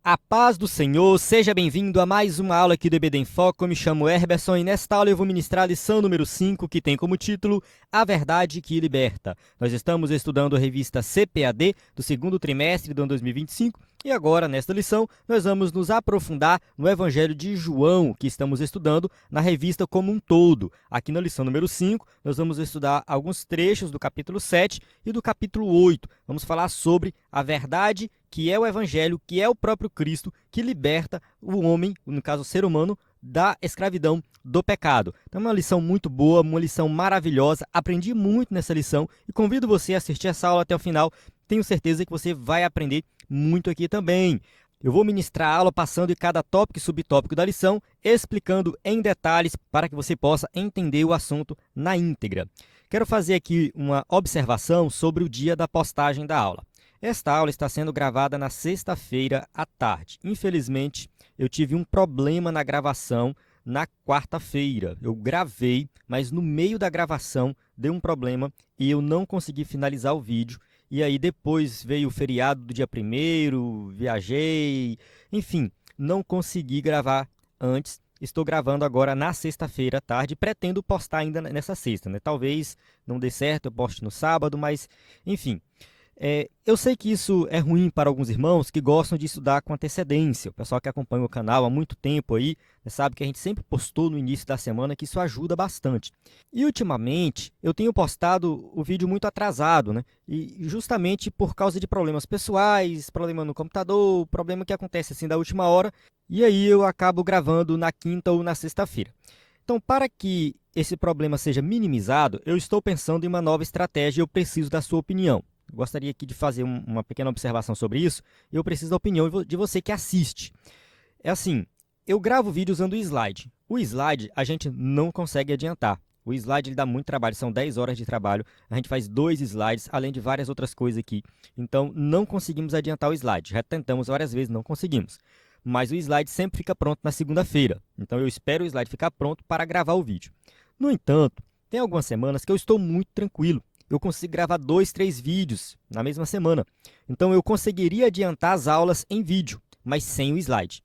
A paz do Senhor, seja bem-vindo a mais uma aula aqui do EBD em Foco. Eu me chamo Herberson e nesta aula eu vou ministrar a lição número 5, que tem como título A Verdade que Liberta. Nós estamos estudando a revista CPAD do segundo trimestre do ano 2025 e agora, nesta lição, nós vamos nos aprofundar no Evangelho de João, que estamos estudando na revista como um todo. Aqui na lição número 5, nós vamos estudar alguns trechos do capítulo 7 e do capítulo 8. Vamos falar sobre a verdade que é o Evangelho, que é o próprio Cristo, que liberta o homem, no caso o ser humano, da escravidão, do pecado. Então é uma lição muito boa, uma lição maravilhosa, aprendi muito nessa lição e convido você a assistir essa aula até o final. Tenho certeza que você vai aprender muito aqui também. Eu vou ministrar a aula passando em cada tópico e subtópico da lição, explicando em detalhes para que você possa entender o assunto na íntegra. Quero fazer aqui uma observação sobre o dia da postagem da aula. Esta aula está sendo gravada na sexta-feira à tarde. Infelizmente, eu tive um problema na gravação na quarta-feira. Eu gravei, mas no meio da gravação deu um problema e eu não consegui finalizar o vídeo. E aí depois veio o feriado do dia 1º, viajei, enfim, não consegui gravar antes. Estou gravando agora na sexta-feira à tarde, pretendo postar ainda nessa sexta, né? Talvez não dê certo, eu poste no sábado, mas enfim. Eu sei que isso é ruim para alguns irmãos que gostam de estudar com antecedência. O pessoal que acompanha o canal há muito tempo aí, sabe que a gente sempre postou no início da semana que isso ajuda bastante. E ultimamente eu tenho postado o vídeo muito atrasado, né? E justamente por causa de problemas pessoais, problema no computador, problema que acontece assim da última hora, e aí eu acabo gravando na quinta ou na sexta-feira. Então, para que esse problema seja minimizado, eu estou pensando em uma nova estratégia e eu preciso da sua opinião. Gostaria aqui de fazer uma pequena observação sobre isso. Eu preciso da opinião de você que assiste. É assim, eu gravo o vídeo usando o slide. O slide a gente não consegue adiantar. O slide ele dá muito trabalho, são 10 horas de trabalho. A gente faz 2 slides, além de várias outras coisas aqui. Então, não conseguimos adiantar o slide. Já tentamos várias vezes, não conseguimos. Mas o slide sempre fica pronto na segunda-feira. Então, eu espero o slide ficar pronto para gravar o vídeo. No entanto, tem algumas semanas que eu estou muito tranquilo. Eu consigo gravar 2, 3 vídeos na mesma semana. Então, eu conseguiria adiantar as aulas em vídeo, mas sem o slide.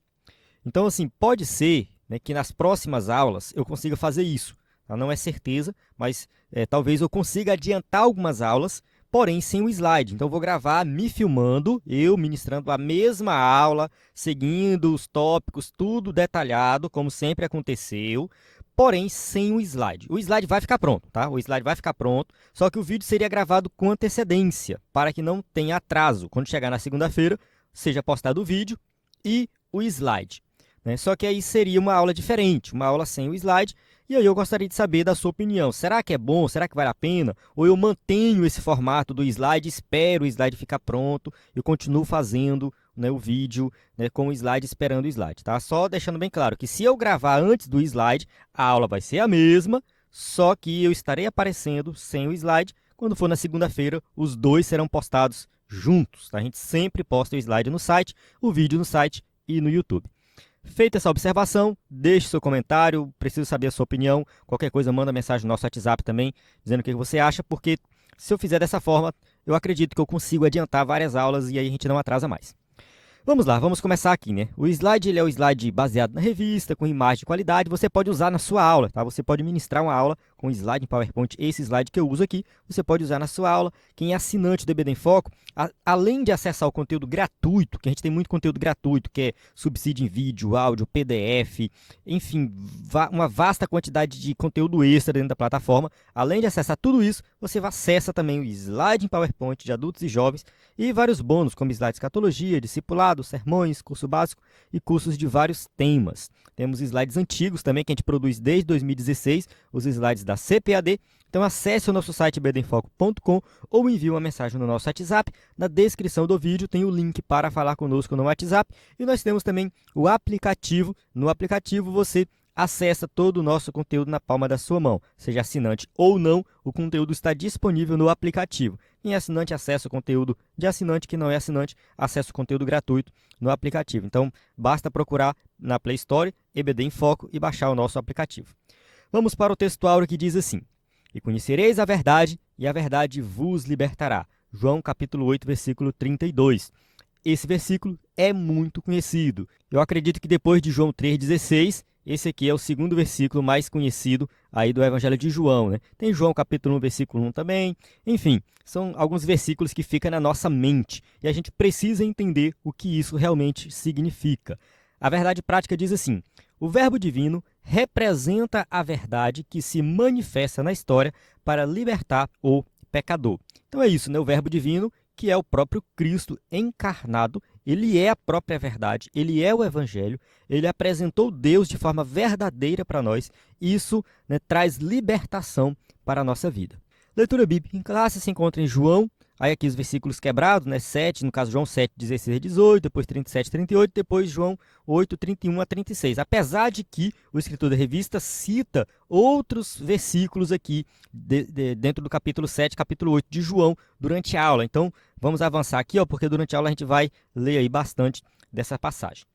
Então, assim, pode ser, né, que nas próximas aulas eu consiga fazer isso. Tá? Não é certeza, mas talvez eu consiga adiantar algumas aulas, porém sem o slide. Então, eu vou gravar me filmando, eu ministrando a mesma aula, seguindo os tópicos, tudo detalhado, como sempre aconteceu, porém sem o slide. O slide vai ficar pronto, tá? O slide vai ficar pronto, só que o vídeo seria gravado com antecedência, para que não tenha atraso. Quando chegar na segunda-feira, seja postado o vídeo e o slide, né? Só que aí seria uma aula diferente, uma aula sem o slide, e aí eu gostaria de saber da sua opinião. Será que é bom? Será que vale a pena? Ou eu mantenho esse formato do slide, espero o slide ficar pronto, eu continuo fazendo, né, o vídeo, né, com o slide, esperando o slide, tá? Só deixando bem claro que se eu gravar antes do slide, a aula vai ser a mesma, só que eu estarei aparecendo sem o slide. Quando for na segunda-feira, os dois serão postados juntos, tá? A gente sempre posta o slide no site, o vídeo no site e no YouTube. Feita essa observação, deixe seu comentário, preciso saber a sua opinião. Qualquer coisa, manda mensagem no nosso WhatsApp também, dizendo o que você acha, porque se eu fizer dessa forma, eu acredito que eu consigo adiantar várias aulas e aí a gente não atrasa mais. Vamos lá, vamos começar aqui, né? O slide ele é o slide baseado na revista, com imagem de qualidade. Você pode usar na sua aula, tá? Você pode ministrar uma aula com slide em PowerPoint. Esse slide que eu uso aqui, você pode usar na sua aula. Quem é assinante do EBD em Foco, além de acessar o conteúdo gratuito, que a gente tem muito conteúdo gratuito, que é subsídio em vídeo, áudio, PDF, enfim, uma vasta quantidade de conteúdo extra dentro da plataforma. Além de acessar tudo isso, você acessa também o slide em PowerPoint de adultos e jovens e vários bônus, como slide de escatologia, discipulado, sermões, curso básico e cursos de vários temas. Temos slides antigos também, que a gente produz desde 2016, os slides da CPAD. Então acesse o nosso site ebdenfoco.com ou envie uma mensagem no nosso WhatsApp. Na descrição do vídeo tem o link para falar conosco no WhatsApp. E nós temos também o aplicativo. No aplicativo você acessa todo o nosso conteúdo na palma da sua mão. Seja assinante ou não, o conteúdo está disponível no aplicativo. Quem é assinante acessa o conteúdo de assinante, quem não é assinante acessa o conteúdo gratuito no aplicativo. Então, basta procurar na Play Store, EBD em Foco e baixar o nosso aplicativo. Vamos para o textuário que diz assim: E conhecereis a verdade, e a verdade vos libertará. João capítulo 8, versículo 32. esse versículo é muito conhecido. Eu acredito que depois de João 3,16, esse aqui é o segundo versículo mais conhecido aí do Evangelho de João, né? Tem João capítulo 1, versículo 1 também. Enfim, são alguns versículos que ficam na nossa mente e a gente precisa entender o que isso realmente significa. A verdade prática diz assim: o Verbo divino representa a verdade que se manifesta na história para libertar o pecador. Então é isso, né? O Verbo divino, que é o próprio Cristo encarnado, ele é a própria verdade, ele é o Evangelho, ele apresentou Deus de forma verdadeira para nós, e isso, né, traz libertação para a nossa vida. Leitura bíblica em classe se encontra em João, aí aqui os versículos quebrados, né, 7, no caso João 7, 16 a 18, depois 37, 38, depois João 8, 31 a 36. Apesar de que o escritor da revista cita outros versículos aqui dentro do capítulo 7, capítulo 8 de João durante a aula. Então, vamos avançar aqui, porque durante a aula a gente vai ler aí bastante dessa passagem.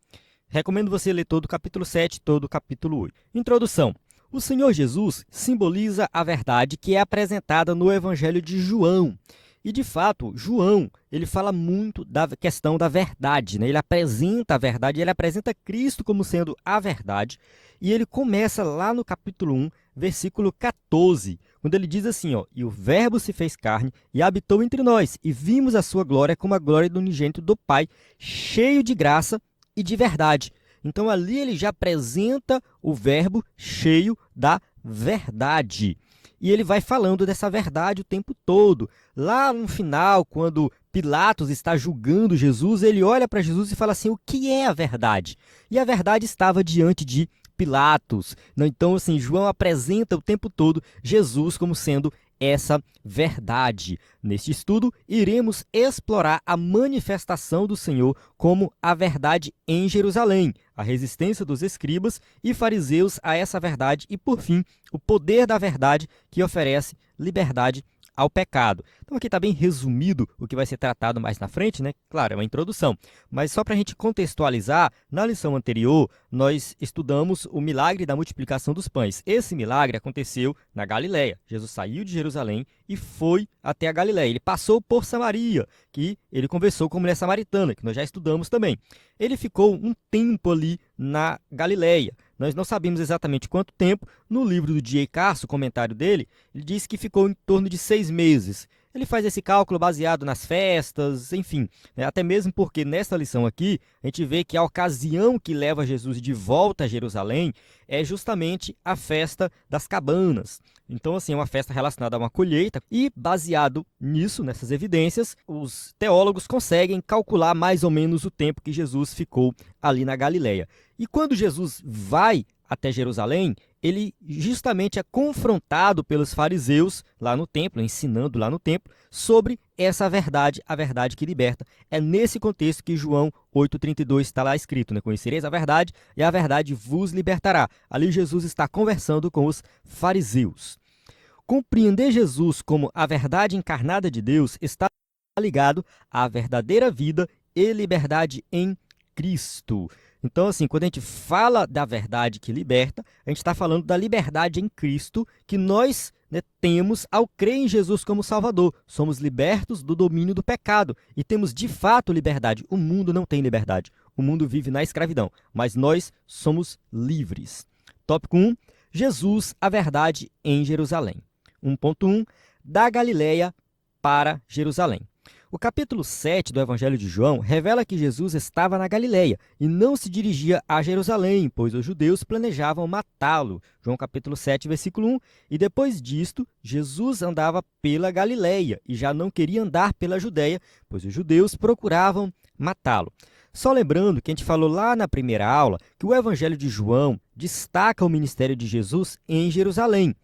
Recomendo você ler todo o capítulo 7, todo o capítulo 8. Introdução. O Senhor Jesus simboliza a verdade que é apresentada no Evangelho de João. E, de fato, João, ele fala muito da questão da verdade, né? Ele apresenta a verdade, ele apresenta Cristo como sendo a verdade. E ele começa lá no capítulo 1, versículo 14, quando ele diz assim, ó: e o Verbo se fez carne e habitou entre nós, e vimos a sua glória como a glória do unigênito do Pai, cheio de graça e de verdade. Então, ali ele já apresenta o Verbo cheio da verdade. E ele vai falando dessa verdade o tempo todo. Lá no final, quando Pilatos está julgando Jesus, ele olha para Jesus e fala assim: o que é a verdade? E a verdade estava diante de Pilatos. Então, assim, João apresenta o tempo todo Jesus como sendo essa verdade. Neste estudo, iremos explorar a manifestação do Senhor como a verdade em Jerusalém, a resistência dos escribas e fariseus a essa verdade e, por fim, o poder da verdade que oferece liberdade ao pecado. Então aqui está bem resumido o que vai ser tratado mais na frente, né? Claro, é uma introdução, mas só para a gente contextualizar, na lição anterior nós estudamos o milagre da multiplicação dos pães. Esse milagre aconteceu na Galileia. Jesus saiu de Jerusalém e foi até a Galileia. Ele passou por Samaria, que ele conversou com a mulher samaritana, que nós já estudamos também. Ele ficou um tempo ali na Galileia. Nós não sabemos exatamente quanto tempo. No livro do D.A. Carson, o comentário dele, ele diz que ficou em torno de 6 meses. Ele faz esse cálculo baseado nas festas, enfim, né? Até mesmo porque nessa lição aqui, a gente vê que a ocasião que leva Jesus de volta a Jerusalém é justamente a festa das cabanas. Então, assim, é uma festa relacionada a uma colheita e, baseado nisso, nessas evidências, os teólogos conseguem calcular mais ou menos o tempo que Jesus ficou ali na Galileia. E quando Jesus vai até Jerusalém, ele justamente é confrontado pelos fariseus lá no templo, ensinando lá no templo, sobre essa verdade, a verdade que liberta. É nesse contexto que João 8,32 está lá escrito, né? Conhecereis a verdade e a verdade vos libertará. Ali Jesus está conversando com os fariseus. Compreender Jesus como a verdade encarnada de Deus está ligado à verdadeira vida e liberdade em Cristo. Então, assim, quando a gente fala da verdade que liberta, a gente está falando da liberdade em Cristo que nós, né, temos ao crer em Jesus como Salvador. Somos libertos do domínio do pecado e temos de fato liberdade. O mundo não tem liberdade. O mundo vive na escravidão, mas nós somos livres. Tópico 1. Jesus, a verdade em Jerusalém. 1.1. Da Galileia para Jerusalém. O capítulo 7 do Evangelho de João revela que Jesus estava na Galileia e não se dirigia a Jerusalém, pois os judeus planejavam matá-lo. João capítulo 7, versículo 1. E depois disto, Jesus andava pela Galileia e já não queria andar pela Judéia, pois os judeus procuravam matá-lo. Só lembrando que a gente falou lá na primeira aula que o Evangelho de João destaca o ministério de Jesus em Jerusalém.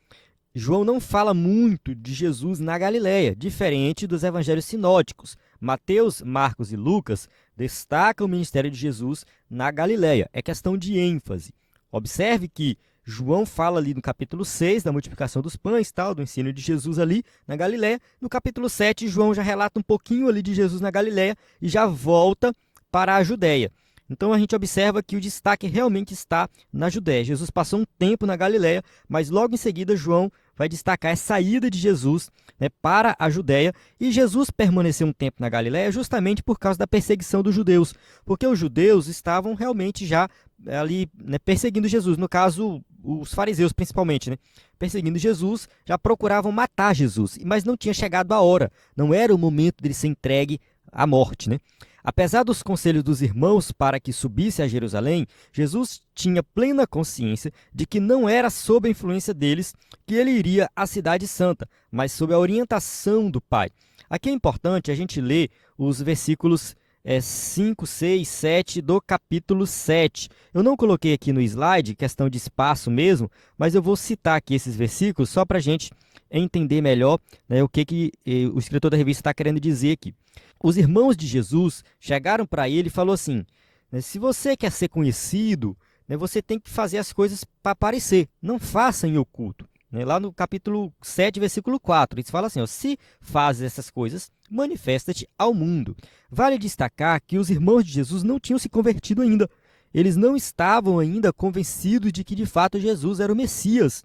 João não fala muito de Jesus na Galileia, diferente dos evangelhos sinóticos. Mateus, Marcos e Lucas destacam o ministério de Jesus na Galileia. É questão de ênfase. Observe que João fala ali no capítulo 6 da multiplicação dos pães, tal, do ensino de Jesus ali na Galileia. No capítulo 7, João já relata um pouquinho ali de Jesus na Galileia e já volta para a Judéia. Então, a gente observa que o destaque realmente está na Judéia. Jesus passou um tempo na Galileia, mas logo em seguida João vai destacar essa ida de Jesus, né, para a Judéia, e Jesus permaneceu um tempo na Galiléia justamente por causa da perseguição dos judeus, porque os judeus estavam realmente já ali, né, perseguindo Jesus, no caso os fariseus principalmente, né, perseguindo Jesus, já procuravam matar Jesus, mas não tinha chegado a hora, não era o momento dele ser entregue à morte, né? Apesar dos conselhos dos irmãos para que subisse a Jerusalém, Jesus tinha plena consciência de que não era sob a influência deles que ele iria à Cidade Santa, mas sob a orientação do Pai. Aqui é importante a gente ler os versículos 5, 6, 7 do capítulo 7. Eu não coloquei aqui no slide, questão de espaço mesmo, mas eu vou citar aqui esses versículos só para a gente entender melhor, né, o que o escritor da revista está querendo dizer aqui. Os irmãos de Jesus chegaram para ele e falaram assim, né, se você quer ser conhecido, né, você tem que fazer as coisas para aparecer, não faça em oculto. Né? Lá no capítulo 7, versículo 4, eles falam assim, ó, se fazes essas coisas, manifesta-te ao mundo. Vale destacar que os irmãos de Jesus não tinham se convertido ainda. Eles não estavam ainda convencidos de que de fato Jesus era o Messias.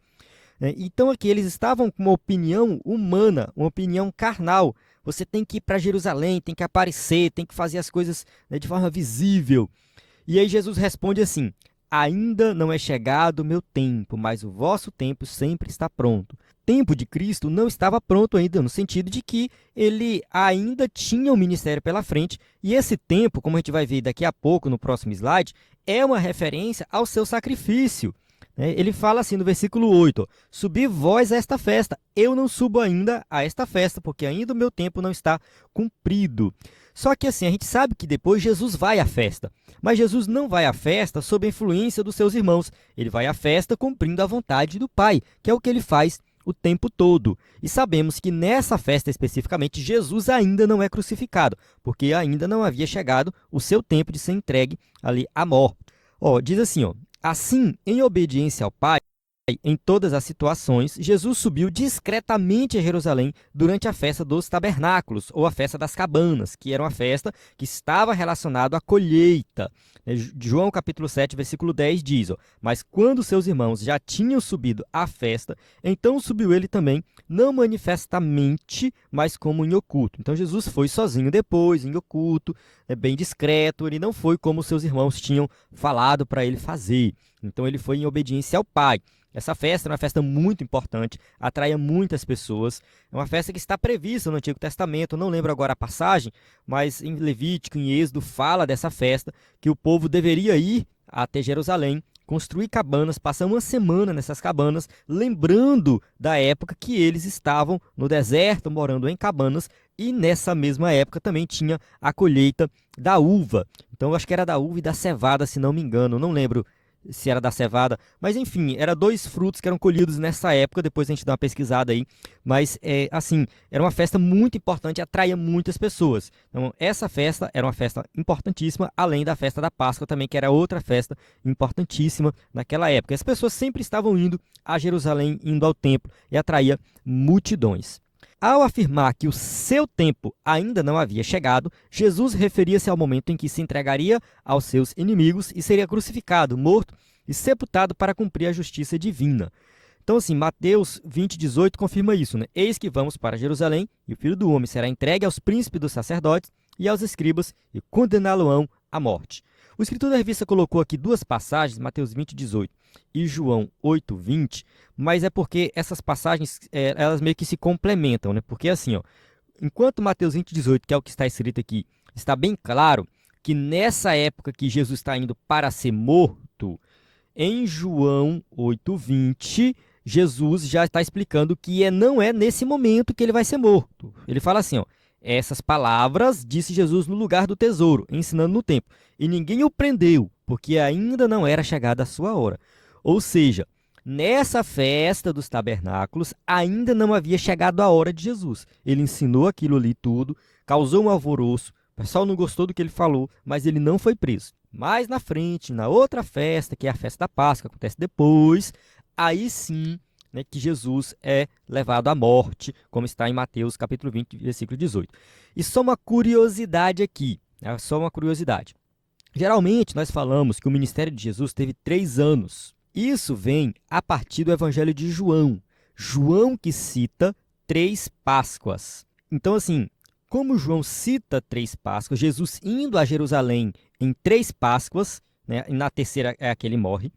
Então aqui eles estavam com uma opinião humana, uma opinião carnal. Você tem que ir para Jerusalém, tem que aparecer, tem que fazer as coisas, né, de forma visível. E aí Jesus responde assim, ainda não é chegado o meu tempo, mas o vosso tempo sempre está pronto. O tempo de Cristo não estava pronto ainda, no sentido de que ele ainda tinha um ministério pela frente, e esse tempo, como a gente vai ver daqui a pouco no próximo slide, é uma referência ao seu sacrifício. Ele fala assim no versículo 8, subi vós a esta festa, eu não subo ainda a esta festa, porque ainda o meu tempo não está cumprido. Só que assim, a gente sabe que depois Jesus vai à festa, mas Jesus não vai à festa sob a influência dos seus irmãos, ele vai à festa cumprindo a vontade do Pai, que é o que ele faz o tempo todo. E sabemos que nessa festa especificamente, Jesus ainda não é crucificado, porque ainda não havia chegado o seu tempo de ser entregue ali à morte. Diz assim, assim, em obediência ao Pai, em todas as situações, Jesus subiu discretamente a Jerusalém durante a festa dos tabernáculos, ou a festa das cabanas, que era uma festa que estava relacionada à colheita. João capítulo 7, versículo 10 diz, mas quando seus irmãos já tinham subido à festa, então subiu ele também, não manifestamente, mas como em oculto. Então Jesus foi sozinho depois, em oculto, bem discreto, ele não foi como seus irmãos tinham falado para ele fazer. Então ele foi em obediência ao Pai. Essa festa é uma festa muito importante, atraia muitas pessoas. É uma festa que está prevista no Antigo Testamento, não lembro agora a passagem, mas em Levítico, em Êxodo, fala dessa festa, que o povo deveria ir até Jerusalém, construir cabanas, passar uma semana nessas cabanas, lembrando da época que eles estavam no deserto, morando em cabanas, e nessa mesma época também tinha a colheita da uva. Então, eu acho que era da uva e da cevada, se não me engano, não lembro se era da cevada, mas enfim, eram dois frutos que eram colhidos nessa época, depois a gente dá uma pesquisada aí, mas assim, era uma festa muito importante, atraía muitas pessoas. Então, essa festa era uma festa importantíssima, além da festa da Páscoa também, que era outra festa importantíssima naquela época. As pessoas sempre estavam indo a Jerusalém, indo ao templo, e atraía multidões. Ao afirmar que o seu tempo ainda não havia chegado, Jesus referia-se ao momento em que se entregaria aos seus inimigos e seria crucificado, morto e sepultado para cumprir a justiça divina. Então, assim, Mateus 20, 18 confirma isso, né? Eis que vamos para Jerusalém, e o Filho do Homem será entregue aos príncipes dos sacerdotes e aos escribas, e condená-lo-ão à morte. O escritor da revista colocou aqui duas passagens, Mateus 20, 18 e João 8, 20, mas é porque essas passagens, elas meio que se complementam, né? Porque assim, enquanto Mateus 20, 18, que é o que está escrito aqui, está bem claro que nessa época que Jesus está indo para ser morto, em João 8, 20, Jesus já está explicando que não é nesse momento que ele vai ser morto. Ele fala assim, essas palavras disse Jesus no lugar do tesouro, ensinando no templo, e ninguém o prendeu, porque ainda não era chegada a sua hora. Ou seja, nessa festa dos tabernáculos, ainda não havia chegado a hora de Jesus. Ele ensinou aquilo ali tudo, causou um alvoroço, o pessoal não gostou do que ele falou, mas ele não foi preso. Mais na frente, na outra festa, que é a festa da Páscoa, que acontece depois, aí sim, né, que Jesus é levado à morte, como está em Mateus capítulo 20, versículo 18. E só uma curiosidade aqui, né, só uma curiosidade. Geralmente, nós falamos que o ministério de Jesus teve 3 anos. Isso vem a partir do Evangelho de João. João que cita 3 Páscoas. Então, assim, como João cita 3 Páscoas, Jesus indo a Jerusalém em 3 Páscoas, né, e na terceira é a que ele morre,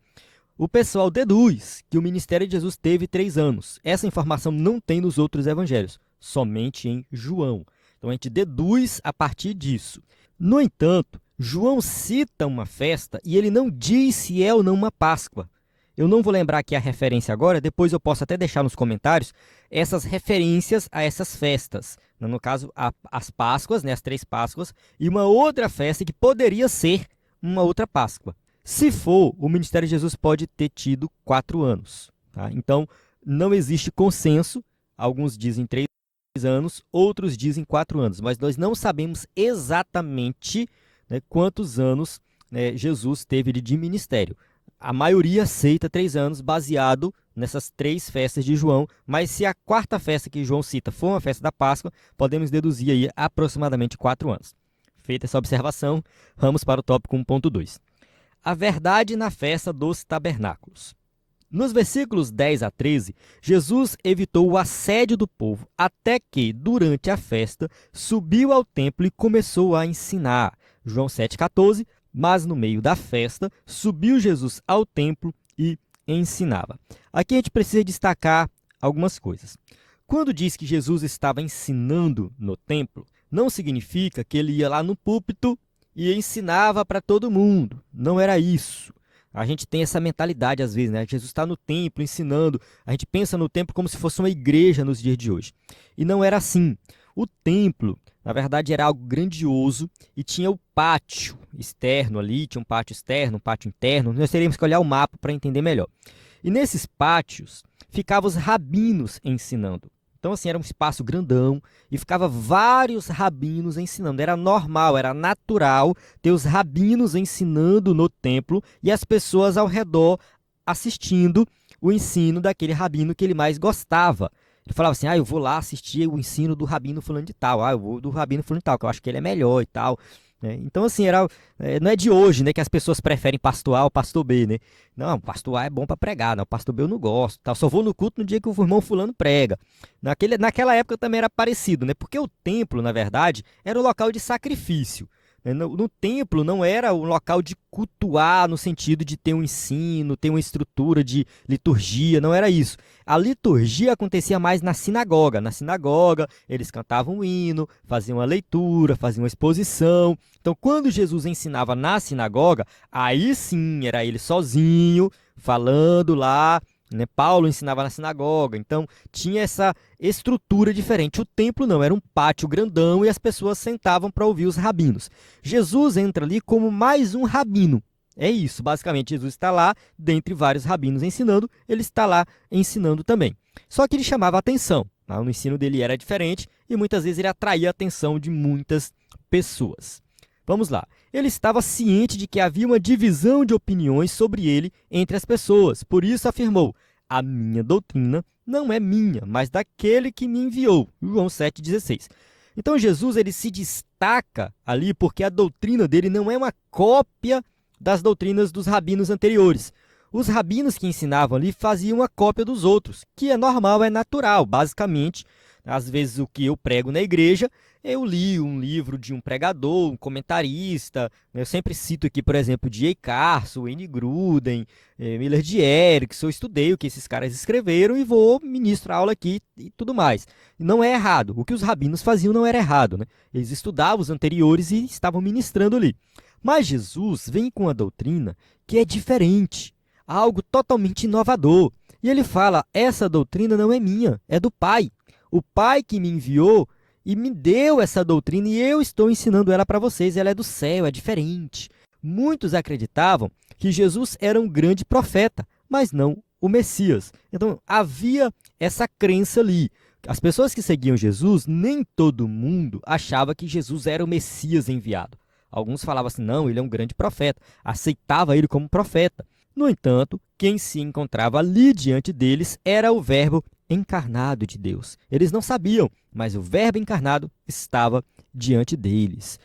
o pessoal deduz que o ministério de Jesus teve 3 anos. Essa informação não tem nos outros evangelhos, somente em João. Então a gente deduz a partir disso. No entanto, João cita uma festa e ele não diz se é ou não uma Páscoa. Eu não vou lembrar aqui a referência agora, depois eu posso até deixar nos comentários essas referências a essas festas. No caso, as Páscoas, né, as 3 Páscoas, e uma outra festa que poderia ser uma outra Páscoa. Se for, o ministério de Jesus pode ter tido 4 anos. Tá? Então, não existe consenso. Alguns dizem 3 anos, outros dizem 4 anos. Mas nós não sabemos exatamente, né, quantos anos, né, Jesus teve de ministério. A maioria aceita 3 anos, baseado nessas 3 festas de João. Mas se a 4ª festa que João cita for uma festa da Páscoa, podemos deduzir aí aproximadamente 4 anos. Feita essa observação, vamos para o tópico 1.2. A verdade na festa dos tabernáculos. Nos versículos 10 a 13, Jesus evitou o assédio do povo até que, durante a festa, subiu ao templo e começou a ensinar. João 7,14, mas no meio da festa, subiu Jesus ao templo e ensinava. Aqui a gente precisa destacar algumas coisas. Quando diz que Jesus estava ensinando no templo, não significa que ele ia lá no púlpito e ensinava para todo mundo. Não era isso. A gente tem essa mentalidade às vezes, né? Jesus está no templo ensinando. A gente pensa no templo como se fosse uma igreja nos dias de hoje. E não era assim. O templo, na verdade, era algo grandioso e tinha o pátio externo ali, tinha um pátio externo, um pátio interno. Nós teríamos que olhar o mapa para entender melhor. E nesses pátios ficavam os rabinos ensinando. Então, assim, era um espaço grandão e ficava vários rabinos ensinando. Era normal, era natural ter os rabinos ensinando no templo e as pessoas ao redor assistindo o ensino daquele rabino que ele mais gostava. Ele falava assim, eu vou lá assistir o ensino do rabino fulano de tal, eu vou do rabino fulano de tal, que eu acho que ele é melhor e tal. Então, assim, não é de hoje, né, que as pessoas preferem pastor A ou pastor B, né? Não, pastor A é bom para pregar, não, pastor B eu não gosto, tal. Só vou no culto no dia que o irmão fulano prega. Naquela época também era parecido, né? Porque o templo, na verdade, era o local de sacrifício. No templo não era um local de cultuar no sentido de ter um ensino, ter uma estrutura de liturgia, não era isso. A liturgia acontecia mais na sinagoga. Na sinagoga, eles cantavam um hino, faziam uma leitura, faziam uma exposição. Então, quando Jesus ensinava na sinagoga, aí sim era ele sozinho, falando lá, né? Paulo ensinava na sinagoga, então tinha essa estrutura diferente. O templo não, era um pátio grandão e as pessoas sentavam para ouvir os rabinos. Jesus entra ali como mais um rabino. É isso, basicamente, Jesus está lá, dentre vários rabinos ensinando, ele está lá ensinando também. Só que ele chamava a atenção, tá? O ensino dele era diferente e muitas vezes ele atraía a atenção de muitas pessoas. Vamos lá. Ele estava ciente de que havia uma divisão de opiniões sobre ele entre as pessoas. Por isso afirmou, a minha doutrina não é minha, mas daquele que me enviou. João 7,16. Então Jesus ele se destaca ali porque a doutrina dele não é uma cópia das doutrinas dos rabinos anteriores. Os rabinos que ensinavam ali faziam uma cópia dos outros, que é normal, é natural. Basicamente, às vezes o que eu prego na igreja, eu li um livro de um pregador, um comentarista. Eu sempre cito aqui, por exemplo, D.A. Carson, Wayne Grudem, Miller de Erickson. Eu estudei o que esses caras escreveram e vou ministrar aula aqui e tudo mais. Não é errado. O que os rabinos faziam não era errado, né? Eles estudavam os anteriores e estavam ministrando ali. Mas Jesus vem com uma doutrina que é diferente, algo totalmente inovador. E ele fala, essa doutrina não é minha, é do Pai. O Pai que me enviou e me deu essa doutrina e eu estou ensinando ela para vocês. Ela é do céu, é diferente. Muitos acreditavam que Jesus era um grande profeta, mas não o Messias. Então, havia essa crença ali. As pessoas que seguiam Jesus, nem todo mundo achava que Jesus era o Messias enviado. Alguns falavam assim, não, ele é um grande profeta, aceitava ele como profeta. No entanto, quem se encontrava ali diante deles era o Verbo encarnado de Deus. Eles não sabiam, mas o Verbo encarnado estava diante deles.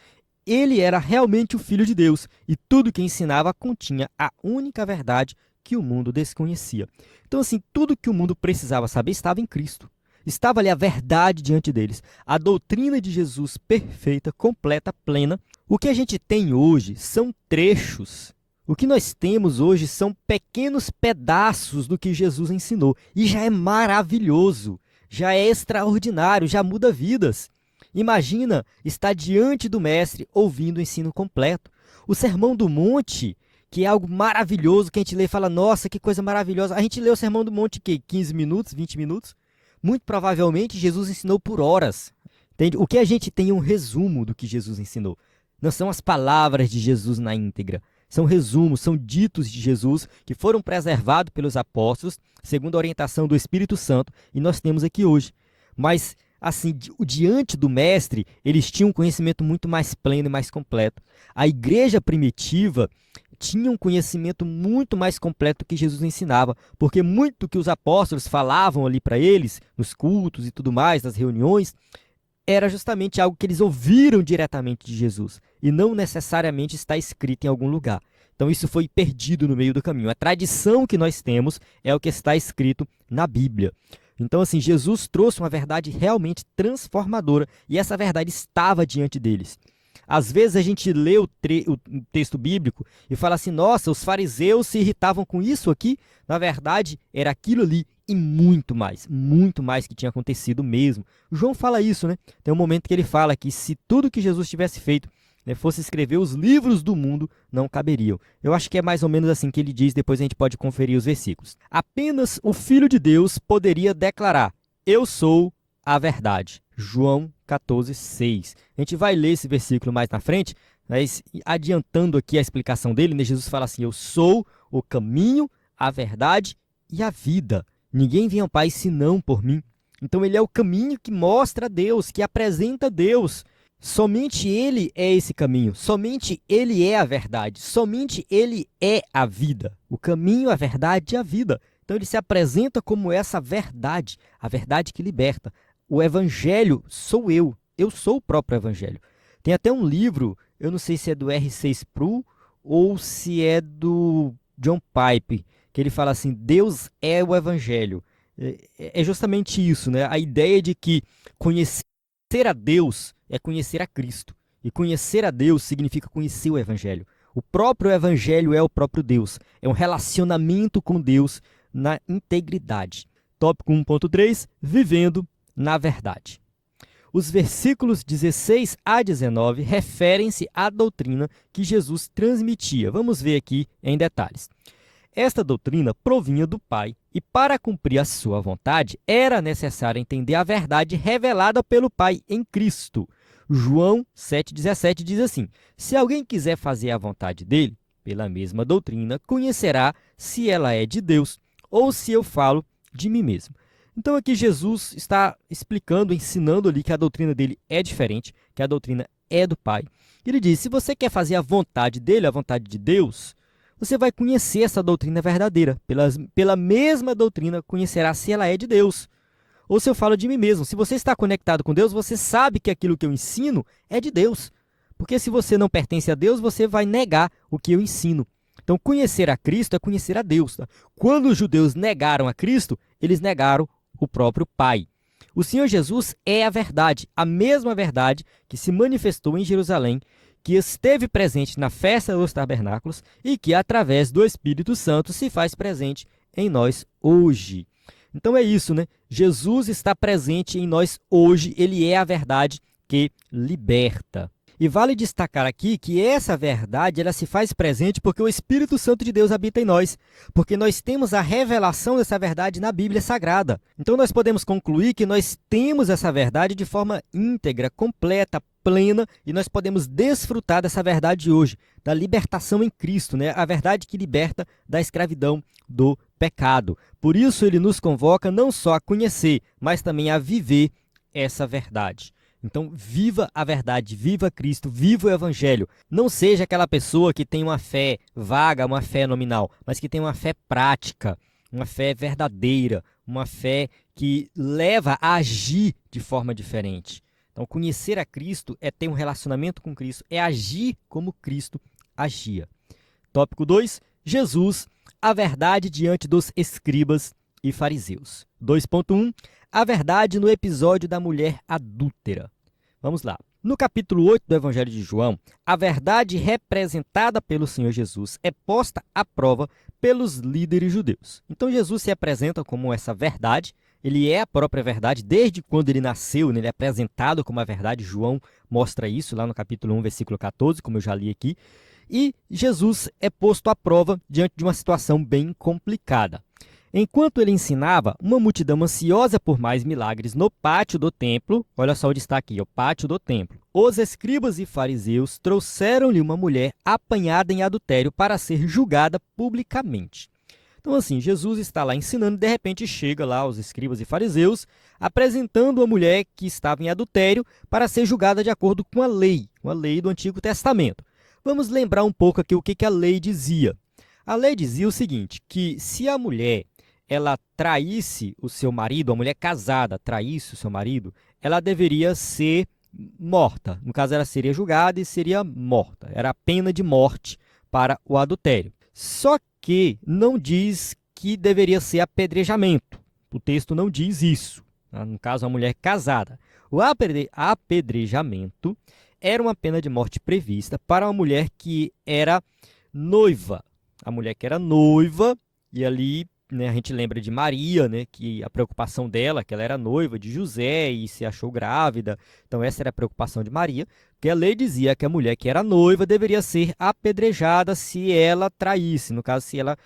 Ele era realmente o Filho de Deus e tudo que ensinava continha a única verdade que o mundo desconhecia. Então, assim, tudo que o mundo precisava saber estava em Cristo. Estava ali a verdade diante deles, a doutrina de Jesus perfeita, completa, plena. O que a gente tem hoje são trechos. O que nós temos hoje são pequenos pedaços do que Jesus ensinou. E já é maravilhoso, já é extraordinário, já muda vidas. Imagina estar diante do Mestre ouvindo o ensino completo. O Sermão do Monte, que é algo maravilhoso, que a gente lê e fala, nossa, que coisa maravilhosa. A gente lê o Sermão do Monte, que 15 minutos, 20 minutos? Muito provavelmente Jesus ensinou por horas. Entende? O que a gente tem é um resumo do que Jesus ensinou. Não são as palavras de Jesus na íntegra. São resumos, são ditos de Jesus que foram preservados pelos apóstolos, segundo a orientação do Espírito Santo, e nós temos aqui hoje. Mas, assim, diante do Mestre, eles tinham um conhecimento muito mais pleno e mais completo. A igreja primitiva tinha um conhecimento muito mais completo que Jesus ensinava, porque muito que os apóstolos falavam ali para eles, nos cultos e tudo mais, nas reuniões, era justamente algo que eles ouviram diretamente de Jesus, e não necessariamente está escrito em algum lugar. Então isso foi perdido no meio do caminho. A tradição que nós temos é o que está escrito na Bíblia. Então, assim, Jesus trouxe uma verdade realmente transformadora, e essa verdade estava diante deles. Às vezes a gente lê o texto bíblico e fala assim, nossa, os fariseus se irritavam com isso aqui. Na verdade, era aquilo ali e muito mais que tinha acontecido mesmo. O João fala isso, né? Tem um momento que ele fala que se tudo que Jesus tivesse feito, né, fosse escrever os livros do mundo, não caberiam. Eu acho que é mais ou menos assim que ele diz, depois a gente pode conferir os versículos. Apenas o Filho de Deus poderia declarar, eu sou a verdade. João 14:6. A gente vai ler esse versículo mais na frente, mas adiantando aqui a explicação dele, né, Jesus fala assim, eu sou o caminho, a verdade e a vida. Ninguém vem ao Pai senão por mim. Então ele é o caminho que mostra a Deus, que apresenta a Deus. Somente ele é esse caminho, somente ele é a verdade, somente ele é a vida. O caminho, a verdade e a vida. Então ele se apresenta como essa verdade, a verdade que liberta. O evangelho sou eu sou o próprio evangelho. Tem até um livro, eu não sei se é do R.C. Sproul ou se é do John Pipe, que ele fala assim, Deus é o evangelho. É justamente isso, né? A ideia de que conhecer a Deus é conhecer a Cristo. E conhecer a Deus significa conhecer o evangelho. O próprio evangelho é o próprio Deus. É um relacionamento com Deus na integridade. Tópico 1.3, vivendo na verdade. Os versículos 16 a 19 referem-se à doutrina que Jesus transmitia. Vamos ver aqui em detalhes. Esta doutrina provinha do Pai e, para cumprir a sua vontade, era necessário entender a verdade revelada pelo Pai em Cristo. João 7,17 diz assim, se alguém quiser fazer a vontade dele, pela mesma doutrina, conhecerá se ela é de Deus ou se eu falo de mim mesmo. Então aqui Jesus está explicando, ensinando ali que a doutrina dele é diferente, que a doutrina é do Pai. Ele diz, se você quer fazer a vontade dele, a vontade de Deus, você vai conhecer essa doutrina verdadeira. Pela mesma doutrina, conhecerá se ela é de Deus. Ou se eu falo de mim mesmo. Se você está conectado com Deus, você sabe que aquilo que eu ensino é de Deus. Porque se você não pertence a Deus, você vai negar o que eu ensino. Então, conhecer a Cristo é conhecer a Deus. Tá? Quando os judeus negaram a Cristo, eles negaram o próprio Pai. O Senhor Jesus é a verdade, a mesma verdade que se manifestou em Jerusalém, que esteve presente na festa dos tabernáculos e que, através do Espírito Santo, se faz presente em nós hoje. Então é isso, né? Jesus está presente em nós hoje, ele é a verdade que liberta. E vale destacar aqui que essa verdade ela se faz presente porque o Espírito Santo de Deus habita em nós, porque nós temos a revelação dessa verdade na Bíblia Sagrada. Então nós podemos concluir que nós temos essa verdade de forma íntegra, completa, plena, e nós podemos desfrutar dessa verdade hoje, da libertação em Cristo, né? A verdade que liberta da escravidão do pecado. Por isso ele nos convoca não só a conhecer, mas também a viver essa verdade. Então, viva a verdade, viva Cristo, viva o Evangelho. Não seja aquela pessoa que tem uma fé vaga, uma fé nominal, mas que tem uma fé prática, uma fé verdadeira, uma fé que leva a agir de forma diferente. Então, conhecer a Cristo é ter um relacionamento com Cristo, é agir como Cristo agia. Tópico 2, Jesus, a verdade diante dos escribas e fariseus. 2.1, a verdade no episódio da mulher adúltera. Vamos lá. No capítulo 8 do Evangelho de João, a verdade representada pelo Senhor Jesus é posta à prova pelos líderes judeus. Então Jesus se apresenta como essa verdade, ele é a própria verdade, desde quando ele nasceu, ele é apresentado como a verdade. João mostra isso lá no capítulo 1, versículo 14, como eu já li aqui. E Jesus é posto à prova diante de uma situação bem complicada. Enquanto ele ensinava, uma multidão ansiosa por mais milagres no pátio do templo, olha só onde está aqui, o pátio do templo. Os escribas e fariseus trouxeram-lhe uma mulher apanhada em adultério para ser julgada publicamente. Então assim, Jesus está lá ensinando, de repente chega lá os escribas e fariseus, apresentando a mulher que estava em adultério para ser julgada de acordo com a lei do Antigo Testamento. Vamos lembrar um pouco aqui o que a lei dizia. A lei dizia o seguinte, que se a mulher ela traísse o seu marido, a mulher casada traísse o seu marido, ela deveria ser morta. No caso, ela seria julgada e seria morta. Era a pena de morte para o adultério. Só que não diz que deveria ser apedrejamento. O texto não diz isso. No caso, a mulher casada. O apedrejamento era uma pena de morte prevista para uma mulher que era noiva. A mulher que era noiva, e ali a gente lembra de Maria, que a preocupação dela, que ela era noiva de José e se achou grávida. Então essa era a preocupação de Maria, porque a lei dizia que a mulher que era noiva deveria ser apedrejada se ela traísse, no caso, se ela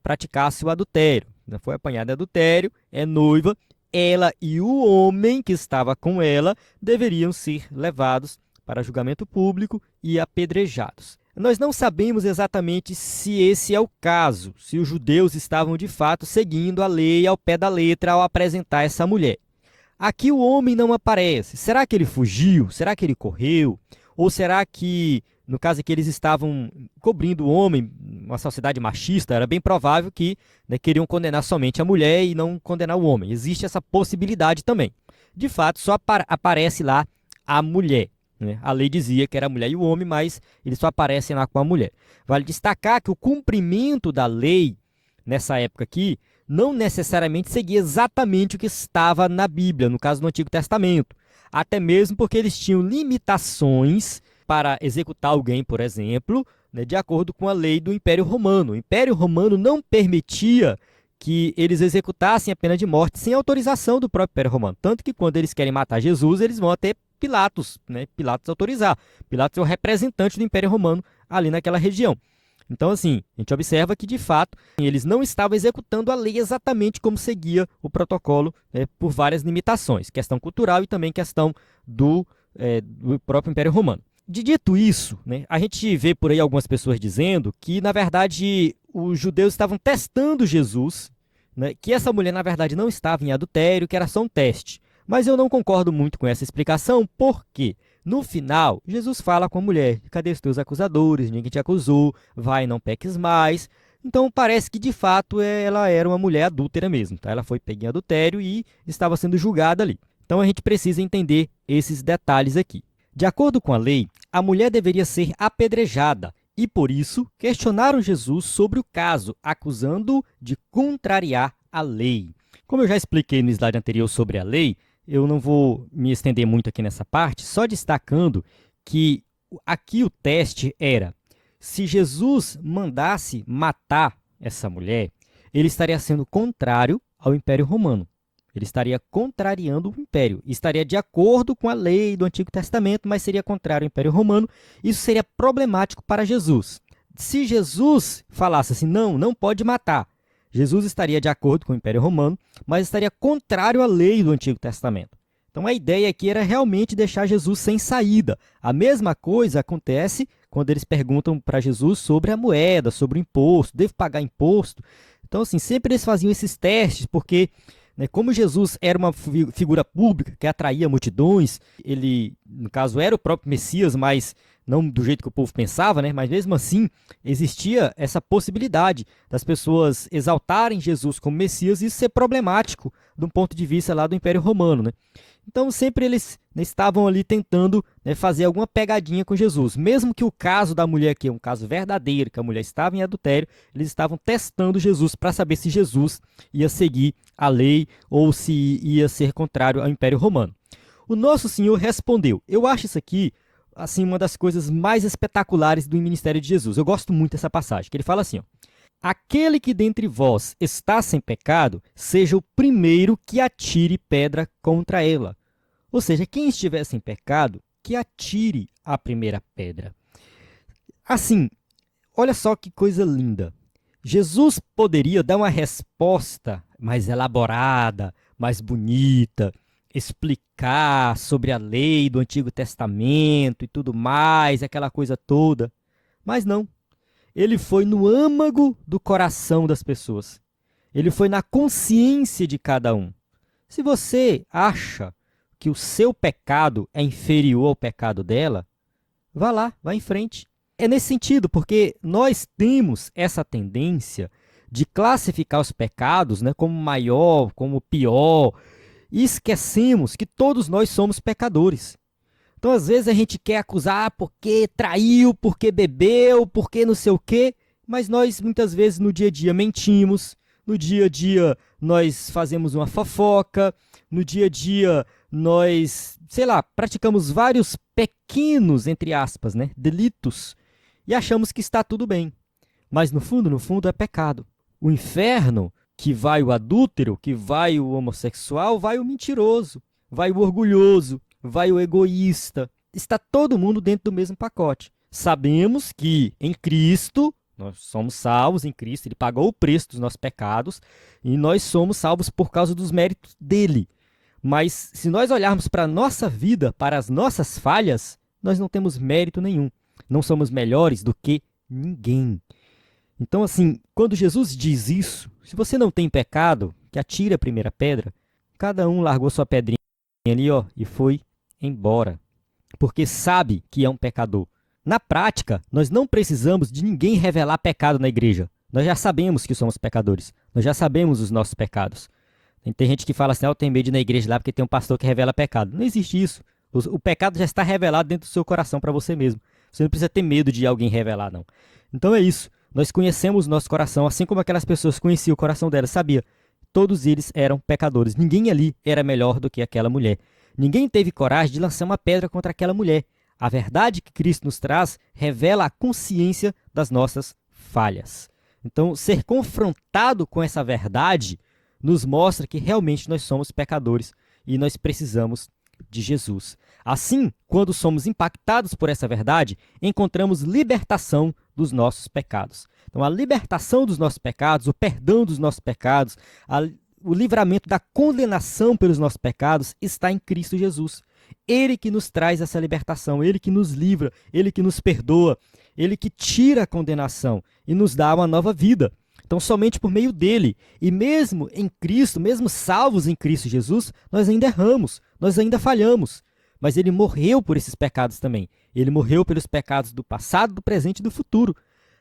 praticasse o adultério. Foi apanhada em adultério, é noiva, ela e o homem que estava com ela deveriam ser levados para julgamento público e apedrejados. Nós não sabemos exatamente se esse é o caso, se os judeus estavam de fato seguindo a lei ao pé da letra ao apresentar essa mulher. Aqui o homem não aparece. Será que ele fugiu? Será que ele correu? Ou será que, no caso que eles estavam cobrindo o homem, uma sociedade machista, era bem provável que queriam condenar somente a mulher e não condenar o homem. Existe essa possibilidade também. De fato, só aparece lá a mulher. A lei dizia que era a mulher e o homem, mas eles só aparecem lá com a mulher. Vale destacar que o cumprimento da lei, nessa época aqui, não necessariamente seguia exatamente o que estava na Bíblia, no caso do Antigo Testamento. Até mesmo porque eles tinham limitações para executar alguém, por exemplo, de acordo com a lei do Império Romano. O Império Romano não permitia que eles executassem a pena de morte sem autorização do próprio Império Romano. Tanto que quando eles querem matar Jesus, eles vão até Pilatos, Pilatos autorizar. Pilatos é o representante do Império Romano ali naquela região. Então, assim, a gente observa que, de fato, eles não estavam executando a lei exatamente como seguia o protocolo, por várias limitações, questão cultural e também questão do próprio Império Romano. Dito isso, a gente vê por aí algumas pessoas dizendo que, na verdade, os judeus estavam testando Jesus, que essa mulher, na verdade, não estava em adultério, que era só um teste. Mas eu não concordo muito com essa explicação, porque no final, Jesus fala com a mulher, cadê os teus acusadores, ninguém te acusou, vai e não peques mais. Então parece que de fato ela era uma mulher adúltera mesmo, tá? Ela foi pega em adultério e estava sendo julgada ali. Então a gente precisa entender esses detalhes aqui. De acordo com a lei, a mulher deveria ser apedrejada e por isso questionaram Jesus sobre o caso, acusando-o de contrariar a lei. Como eu já expliquei no slide anterior sobre a lei, eu não vou me estender muito aqui nessa parte, só destacando que aqui o teste era, se Jesus mandasse matar essa mulher, ele estaria sendo contrário ao Império Romano. Ele estaria contrariando o Império. Estaria de acordo com a lei do Antigo Testamento, mas seria contrário ao Império Romano. Isso seria problemático para Jesus. Se Jesus falasse assim, não pode matar, Jesus estaria de acordo com o Império Romano, mas estaria contrário à lei do Antigo Testamento. Então a ideia aqui era realmente deixar Jesus sem saída. A mesma coisa acontece quando eles perguntam para Jesus sobre a moeda, sobre o imposto, devo pagar imposto? Então assim, sempre eles faziam esses testes, porque como Jesus era uma figura pública que atraía multidões, ele, no caso, era o próprio Messias, mas não do jeito que o povo pensava, né? Mas mesmo assim existia essa possibilidade das pessoas exaltarem Jesus como Messias e isso ser problemático de um ponto de vista lá do Império Romano, né? Então sempre eles, né, estavam ali tentando, né, fazer alguma pegadinha com Jesus. Mesmo que o caso da mulher aqui é um caso verdadeiro, que a mulher estava em adultério, eles estavam testando Jesus para saber se Jesus ia seguir a lei ou se ia ser contrário ao Império Romano. O nosso Senhor respondeu. Eu acho isso aqui assim uma das coisas mais espetaculares do ministério de Jesus. Eu gosto muito dessa passagem, que ele fala assim, ó: aquele que dentre vós está sem pecado, seja o primeiro que atire pedra contra ela. Ou seja, quem estiver sem pecado, que atire a primeira pedra. Assim, olha só que coisa linda. Jesus poderia dar uma resposta mais elaborada, mais bonita, explicar sobre a lei do Antigo Testamento e tudo mais, aquela coisa toda. Mas não. Ele foi no âmago do coração das pessoas. Ele foi na consciência de cada um. Se você acha que o seu pecado é inferior ao pecado dela, vá lá, vá em frente. É nesse sentido, porque nós temos essa tendência de classificar os pecados, né, como maior, como pior, e esquecemos que todos nós somos pecadores. Então, às vezes, a gente quer acusar porque traiu, porque bebeu, porque não sei o quê, mas nós, muitas vezes, no dia a dia, mentimos, no dia a dia, nós fazemos uma fofoca, no dia a dia, nós, sei lá, praticamos vários pequenos, entre aspas, né, delitos, e achamos que está tudo bem. Mas, no fundo, é pecado. O inferno, que vai o adúltero, que vai o homossexual, vai o mentiroso, vai o orgulhoso, vai o egoísta. Está todo mundo dentro do mesmo pacote. Sabemos que em Cristo, nós somos salvos em Cristo, Ele pagou o preço dos nossos pecados e nós somos salvos por causa dos méritos dEle. Mas se nós olharmos para a nossa vida, para as nossas falhas, nós não temos mérito nenhum. Não somos melhores do que ninguém. Então, assim, quando Jesus diz isso, se você não tem pecado, que atire a primeira pedra, cada um largou sua pedrinha ali, ó, e foi embora, porque sabe que é um pecador. Na prática, nós não precisamos de ninguém revelar pecado na igreja. Nós já sabemos que somos pecadores. Nós já sabemos os nossos pecados. Tem gente que fala assim, eu tenho medo de ir na igreja lá porque tem um pastor que revela pecado. Não existe isso. O pecado já está revelado dentro do seu coração para você mesmo. Você não precisa ter medo de alguém revelar, não. Então é isso. Nós conhecemos o nosso coração, assim como aquelas pessoas conheciam o coração delas, sabia? Todos eles eram pecadores. Ninguém ali era melhor do que aquela mulher. Ninguém teve coragem de lançar uma pedra contra aquela mulher. A verdade que Cristo nos traz revela a consciência das nossas falhas. Então, ser confrontado com essa verdade nos mostra que realmente nós somos pecadores e nós precisamos de Jesus. Assim, quando somos impactados por essa verdade, encontramos libertação dos nossos pecados. Então, a libertação dos nossos pecados, o perdão dos nossos pecados, o livramento da condenação pelos nossos pecados está em Cristo Jesus. Ele que nos traz essa libertação, Ele que nos livra, Ele que nos perdoa, Ele que tira a condenação e nos dá uma nova vida. Então, somente por meio dele, e mesmo em Cristo, mesmo salvos em Cristo Jesus, nós ainda erramos, nós ainda falhamos. Mas ele morreu por esses pecados também. Ele morreu pelos pecados do passado, do presente e do futuro.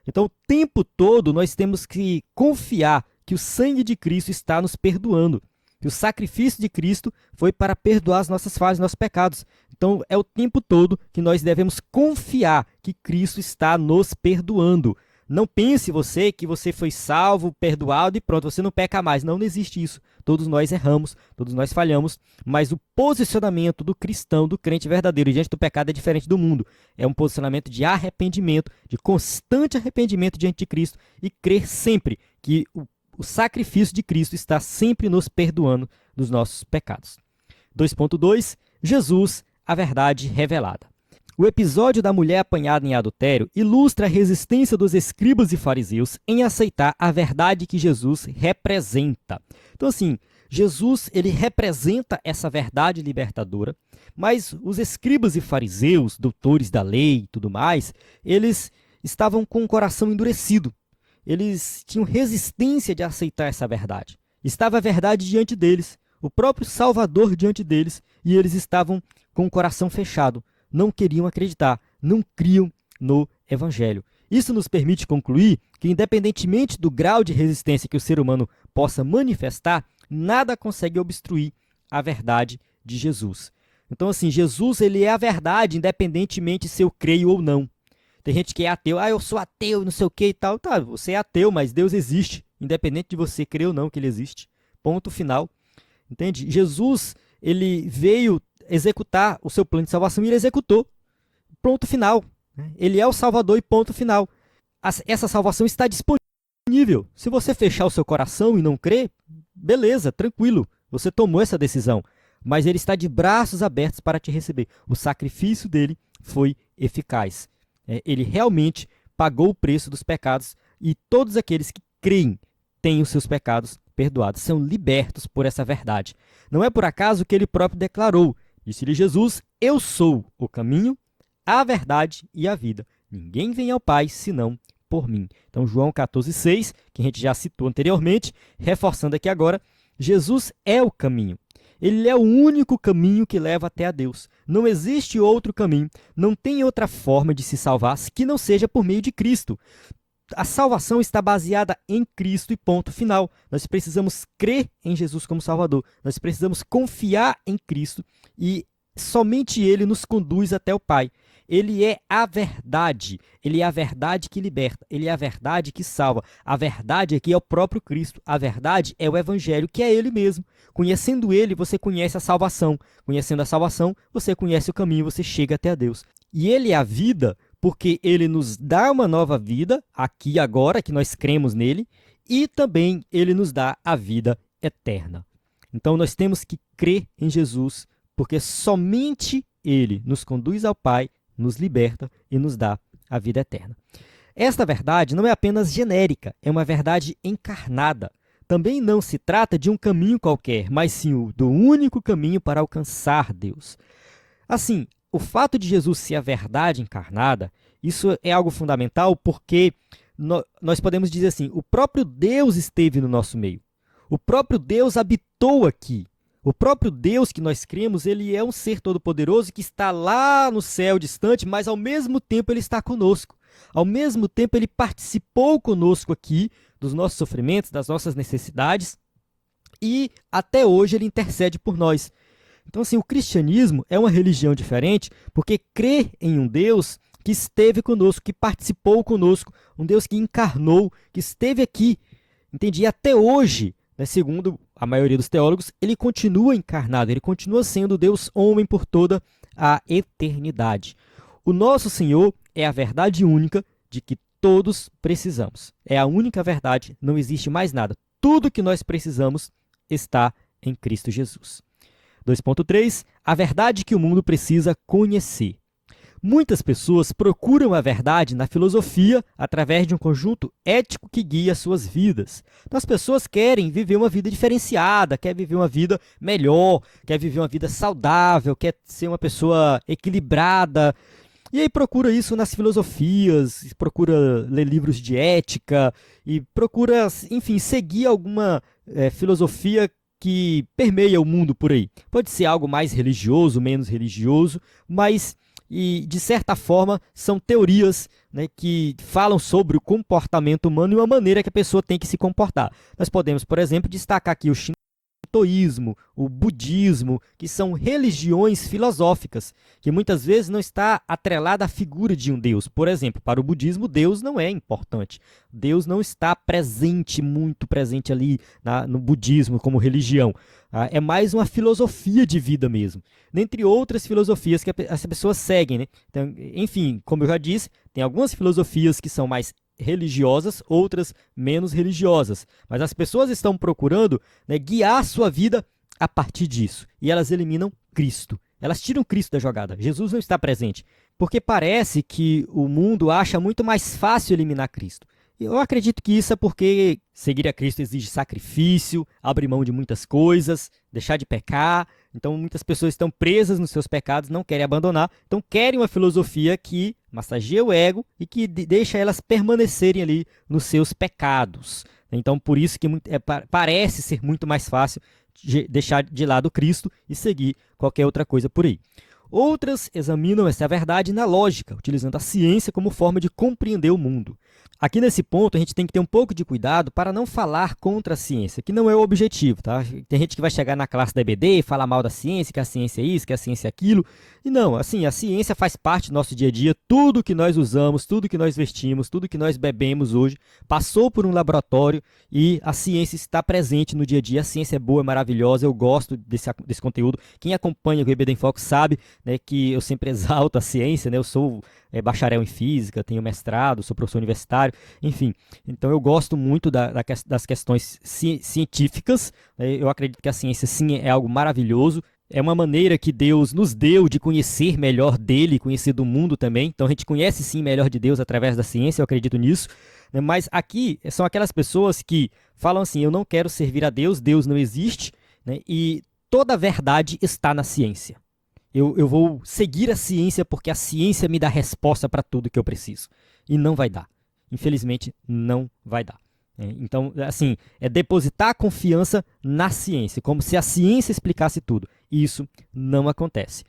Então, o tempo todo, nós temos que confiar que o sangue de Cristo está nos perdoando. Que o sacrifício de Cristo foi para perdoar as nossas falhas, nossos pecados. Então, é o tempo todo que nós devemos confiar que Cristo está nos perdoando. Não pense você que você foi salvo, perdoado e pronto, você não peca mais. Não, não existe isso. Todos nós erramos, todos nós falhamos, mas o posicionamento do cristão, do crente verdadeiro diante do pecado é diferente do mundo. É um posicionamento de arrependimento, de constante arrependimento diante de Cristo e crer sempre que o sacrifício de Cristo está sempre nos perdoando dos nossos pecados. 2.2. Jesus, a verdade revelada. O episódio da mulher apanhada em adultério ilustra a resistência dos escribas e fariseus em aceitar a verdade que Jesus representa. Então, assim, Jesus ele representa essa verdade libertadora, mas os escribas e fariseus, doutores da lei e tudo mais, eles estavam com o coração endurecido. Eles tinham resistência de aceitar essa verdade. Estava a verdade diante deles, o próprio Salvador diante deles, e eles estavam com o coração fechado. Não queriam acreditar, não criam no Evangelho. Isso nos permite concluir que, independentemente do grau de resistência que o ser humano possa manifestar, nada consegue obstruir a verdade de Jesus. Então, assim, Jesus ele é a verdade, independentemente se eu creio ou não. Tem gente que é ateu, eu sou ateu, não sei o que e tal. Tá, você é ateu, mas Deus existe, independente de você crer ou não que ele existe. Ponto final. Entende? Jesus, ele veio executar o seu plano de salvação e ele executou. Ponto final. Ele é o Salvador e ponto final. Essa salvação está disponível. Se você fechar o seu coração e não crer, beleza, tranquilo. Você tomou essa decisão. Mas ele está de braços abertos para te receber. O sacrifício dele foi eficaz. Ele realmente pagou o preço dos pecados e todos aqueles que creem têm os seus pecados perdoados, são libertos por essa verdade. Não é por acaso que ele próprio declarou, disse-lhe Jesus, eu sou o caminho, a verdade e a vida. Ninguém vem ao Pai senão por mim. Então João 14,6, que a gente já citou anteriormente, reforçando aqui agora, Jesus é o caminho. Ele é o único caminho que leva até a Deus. Não existe outro caminho, não tem outra forma de se salvar que não seja por meio de Cristo. A salvação está baseada em Cristo e ponto final. Nós precisamos crer em Jesus como Salvador. Nós precisamos confiar em Cristo e somente Ele nos conduz até o Pai. Ele é a verdade. Ele é a verdade que liberta. Ele é a verdade que salva. A verdade aqui é o próprio Cristo. A verdade é o Evangelho, que é Ele mesmo. Conhecendo Ele, você conhece a salvação. Conhecendo a salvação, você conhece o caminho, você chega até a Deus. E Ele é a vida, porque Ele nos dá uma nova vida, aqui e agora, que nós cremos nele, e também Ele nos dá a vida eterna. Então nós temos que crer em Jesus, porque somente Ele nos conduz ao Pai, nos liberta e nos dá a vida eterna. Esta verdade não é apenas genérica, é uma verdade encarnada. Também não se trata de um caminho qualquer, mas sim do único caminho para alcançar Deus. Assim, o fato de Jesus ser a verdade encarnada, isso é algo fundamental porque nós podemos dizer assim, o próprio Deus esteve no nosso meio. O próprio Deus habitou aqui. O próprio Deus que nós cremos, ele é um ser todo-poderoso que está lá no céu distante, mas ao mesmo tempo ele está conosco. Ao mesmo tempo ele participou conosco aqui dos nossos sofrimentos, das nossas necessidades e até hoje ele intercede por nós. Então assim, o cristianismo é uma religião diferente porque crê em um Deus que esteve conosco, que participou conosco, um Deus que encarnou, que esteve aqui. Entende? E até hoje, segundo a maioria dos teólogos, ele continua encarnado, ele continua sendo Deus homem por toda a eternidade. O nosso Senhor é a verdade única de que todos precisamos. É a única verdade, não existe mais nada. Tudo que nós precisamos está em Cristo Jesus. 2.3. A verdade que o mundo precisa conhecer. Muitas pessoas procuram a verdade na filosofia através de um conjunto ético que guia suas vidas. Então, as pessoas querem viver uma vida diferenciada, quer viver uma vida melhor, quer viver uma vida saudável, quer ser uma pessoa equilibrada. E aí procura isso nas filosofias, procura ler livros de ética e procura, enfim, seguir alguma filosofia que permeia o mundo por aí. Pode ser algo mais religioso, menos religioso, mas e, de certa forma, são teorias, né, que falam sobre o comportamento humano e uma maneira que a pessoa tem que se comportar. Nós podemos, por exemplo, destacar aqui o shintoísmo, o budismo, que são religiões filosóficas, que muitas vezes não está atrelada à figura de um Deus. Por exemplo, para o budismo, Deus não é importante. Deus não está presente, muito presente ali no budismo como religião. É mais uma filosofia de vida mesmo, dentre outras filosofias que as pessoas seguem, né? Então, enfim, como eu já disse, tem algumas filosofias que são mais religiosas, outras menos religiosas. Mas as pessoas estão procurando, né, guiar a sua vida a partir disso. E elas eliminam Cristo. Elas tiram Cristo da jogada. Jesus não está presente. Porque parece que o mundo acha muito mais fácil eliminar Cristo. Eu acredito que isso é porque seguir a Cristo exige sacrifício, abrir mão de muitas coisas, deixar de pecar. Então, muitas pessoas estão presas nos seus pecados, não querem abandonar. Então, querem uma filosofia que massageia o ego e que deixa elas permanecerem ali nos seus pecados. Então, por isso que parece ser muito mais fácil deixar de lado Cristo e seguir qualquer outra coisa por aí. Outras examinam essa verdade na lógica, utilizando a ciência como forma de compreender o mundo. Aqui nesse ponto, a gente tem que ter um pouco de cuidado para não falar contra a ciência, que não é o objetivo, tá? Tem gente que vai chegar na classe da EBD e falar mal da ciência, que a ciência é isso, que a ciência é aquilo. E não, assim, a ciência faz parte do nosso dia a dia, tudo que nós usamos, tudo que nós vestimos, tudo que nós bebemos hoje, passou por um laboratório e a ciência está presente no dia a dia. A ciência é boa, é maravilhosa, eu gosto desse conteúdo. Quem acompanha o EBD em Foco sabe, né, que eu sempre exalto a ciência, né? Eu sou bacharel em física, tenho mestrado, sou professor universitário, enfim. Então eu gosto muito das questões científicas, né? Eu acredito que a ciência sim é algo maravilhoso, é uma maneira que Deus nos deu de conhecer melhor dele, conhecer do mundo também. Então a gente conhece sim melhor de Deus através da ciência, eu acredito nisso, né? Mas aqui são aquelas pessoas que falam assim, eu não quero servir a Deus, Deus não existe, né? E toda a verdade está na ciência. Eu vou seguir a ciência porque a ciência me dá resposta para tudo que eu preciso. E não vai dar. Infelizmente, não vai dar. Então, assim, é depositar a confiança na ciência, como se a ciência explicasse tudo. E isso não acontece.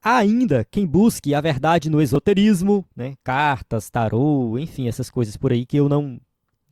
Há ainda quem busque a verdade no esoterismo, né? Cartas, tarô, enfim, essas coisas por aí que eu não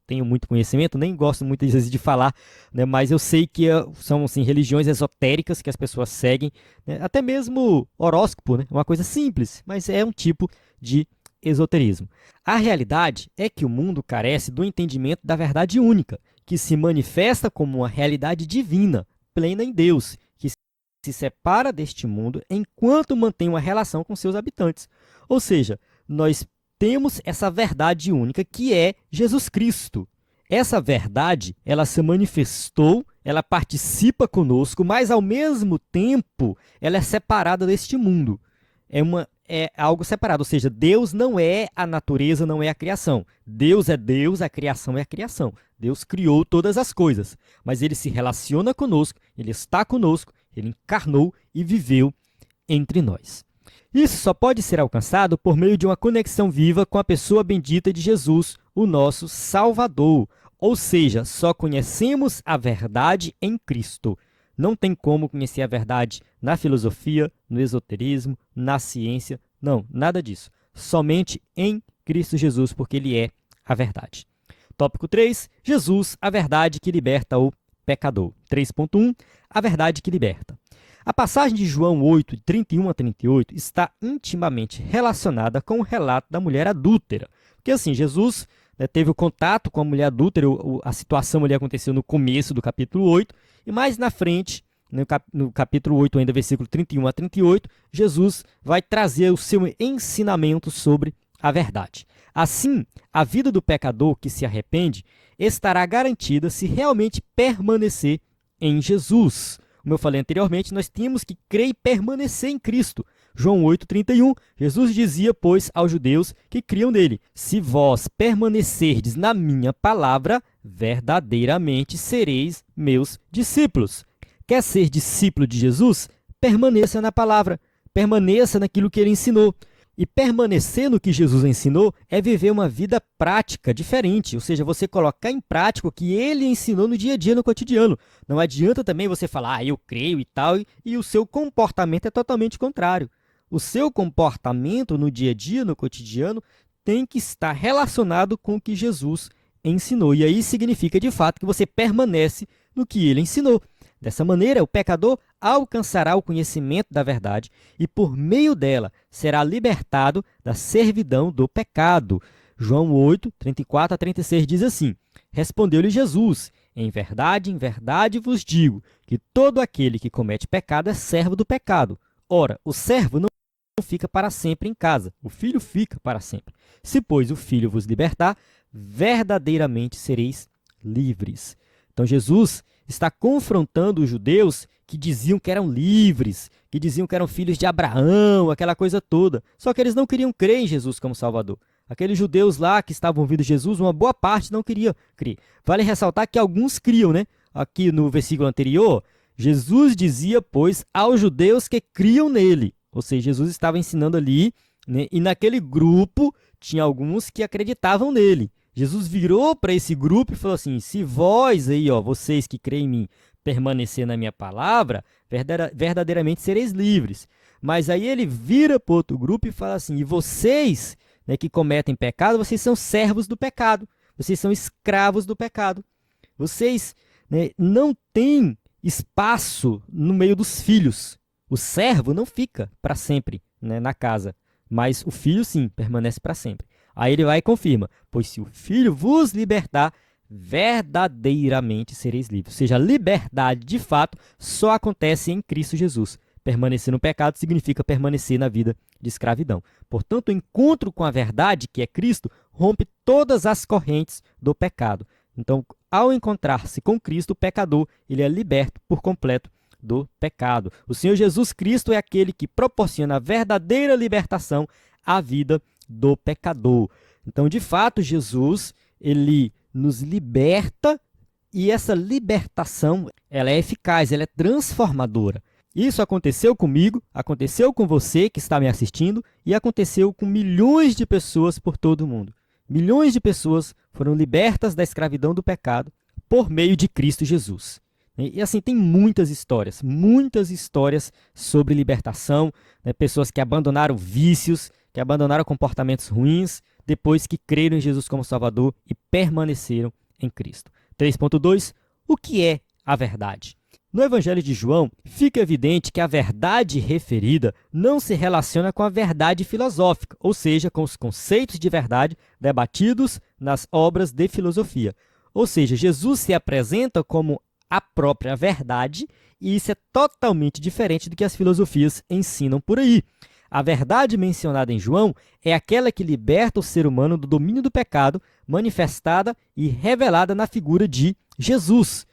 tenho muito conhecimento, nem gosto muitas vezes de falar, né, mas eu sei que são assim, religiões esotéricas que as pessoas seguem, né, até mesmo horóscopo, né, uma coisa simples, mas é um tipo de esoterismo. A realidade é que o mundo carece do entendimento da verdade única, que se manifesta como uma realidade divina, plena em Deus, que se separa deste mundo enquanto mantém uma relação com seus habitantes. Ou seja, nós temos essa verdade única que é Jesus Cristo. Essa verdade, ela se manifestou, ela participa conosco, mas ao mesmo tempo ela é separada deste mundo. É algo separado, ou seja, Deus não é a natureza, não é a criação. Deus é Deus, a criação é a criação. Deus criou todas as coisas, mas ele se relaciona conosco, ele está conosco, ele encarnou e viveu entre nós. Isso só pode ser alcançado por meio de uma conexão viva com a pessoa bendita de Jesus, o nosso Salvador. Ou seja, só conhecemos a verdade em Cristo. Não tem como conhecer a verdade na filosofia, no esoterismo, na ciência. Não, nada disso. Somente em Cristo Jesus, porque ele é a verdade. Tópico 3. Jesus, a verdade que liberta o pecador. 3.1. A verdade que liberta. A passagem de João 8, de 31 a 38, está intimamente relacionada com o relato da mulher adúltera. Porque assim, Jesus, né, teve o contato com a mulher adúltera, a situação ali aconteceu no começo do capítulo 8, e mais na frente, no capítulo 8, ainda versículo 31 a 38, Jesus vai trazer o seu ensinamento sobre a verdade. Assim, a vida do pecador que se arrepende estará garantida se realmente permanecer em Jesus. Como eu falei anteriormente, nós temos que crer e permanecer em Cristo. João 8,31, Jesus dizia, pois, aos judeus que criam nele, se vós permanecerdes na minha palavra, verdadeiramente sereis meus discípulos. Quer ser discípulo de Jesus? Permaneça na palavra, permaneça naquilo que ele ensinou. E permanecer no que Jesus ensinou é viver uma vida prática, diferente, ou seja, você colocar em prática o que ele ensinou no dia a dia, no cotidiano. Não adianta também você falar, eu creio e tal, e o seu comportamento é totalmente contrário. O seu comportamento no dia a dia, no cotidiano, tem que estar relacionado com o que Jesus ensinou. E aí significa, de fato, que você permanece no que ele ensinou. Dessa maneira, o pecador alcançará o conhecimento da verdade e, por meio dela, será libertado da servidão do pecado. João 8, 34 a 36 diz assim, respondeu-lhe Jesus, em verdade vos digo, que todo aquele que comete pecado é servo do pecado. Ora, o servo não fica para sempre em casa, o filho fica para sempre. Se, pois, o filho vos libertar, verdadeiramente sereis livres. Então, Jesus está confrontando os judeus que diziam que eram livres, que diziam que eram filhos de Abraão, aquela coisa toda. Só que eles não queriam crer em Jesus como Salvador. Aqueles judeus lá que estavam ouvindo Jesus, uma boa parte não queria crer. Vale ressaltar que alguns criam, né? Aqui no versículo anterior, Jesus dizia, pois, aos judeus que criam nele. Ou seja, Jesus estava ensinando ali, né? E naquele grupo tinha alguns que acreditavam nele. Jesus virou para esse grupo e falou assim: se vós aí, ó, vocês que creem em mim, permanecer na minha palavra, verdadeiramente sereis livres. Mas aí ele vira para outro grupo e fala assim: e vocês, né, que cometem pecado, vocês são servos do pecado, vocês são escravos do pecado. Vocês, né, não têm espaço no meio dos filhos. O servo não fica para sempre, né, na casa, mas o filho sim, permanece para sempre. Aí ele vai e confirma: pois se o filho vos libertar, verdadeiramente sereis livres. Ou seja, a liberdade de fato só acontece em Cristo Jesus. Permanecer no pecado significa permanecer na vida de escravidão. Portanto, o encontro com a verdade, que é Cristo, rompe todas as correntes do pecado. Então, ao encontrar-se com Cristo, o pecador ele é liberto por completo do pecado. O Senhor Jesus Cristo é aquele que proporciona a verdadeira libertação à vida do pecador. Então, de fato, Jesus, ele nos liberta e essa libertação, ela é eficaz, ela é transformadora. Isso aconteceu comigo, aconteceu com você que está me assistindo e aconteceu com milhões de pessoas por todo o mundo. Milhões de pessoas foram libertas da escravidão do pecado por meio de Cristo Jesus. E assim, tem muitas histórias sobre libertação, né? Pessoas que abandonaram vícios, que abandonaram comportamentos ruins, depois que creram em Jesus como Salvador e permaneceram em Cristo. 3.2. O que é a verdade? No Evangelho de João, fica evidente que a verdade referida não se relaciona com a verdade filosófica, ou seja, com os conceitos de verdade debatidos nas obras de filosofia. Ou seja, Jesus se apresenta como a própria verdade, e isso é totalmente diferente do que as filosofias ensinam por aí. A verdade mencionada em João é aquela que liberta o ser humano do domínio do pecado, manifestada e revelada na figura de Jesus.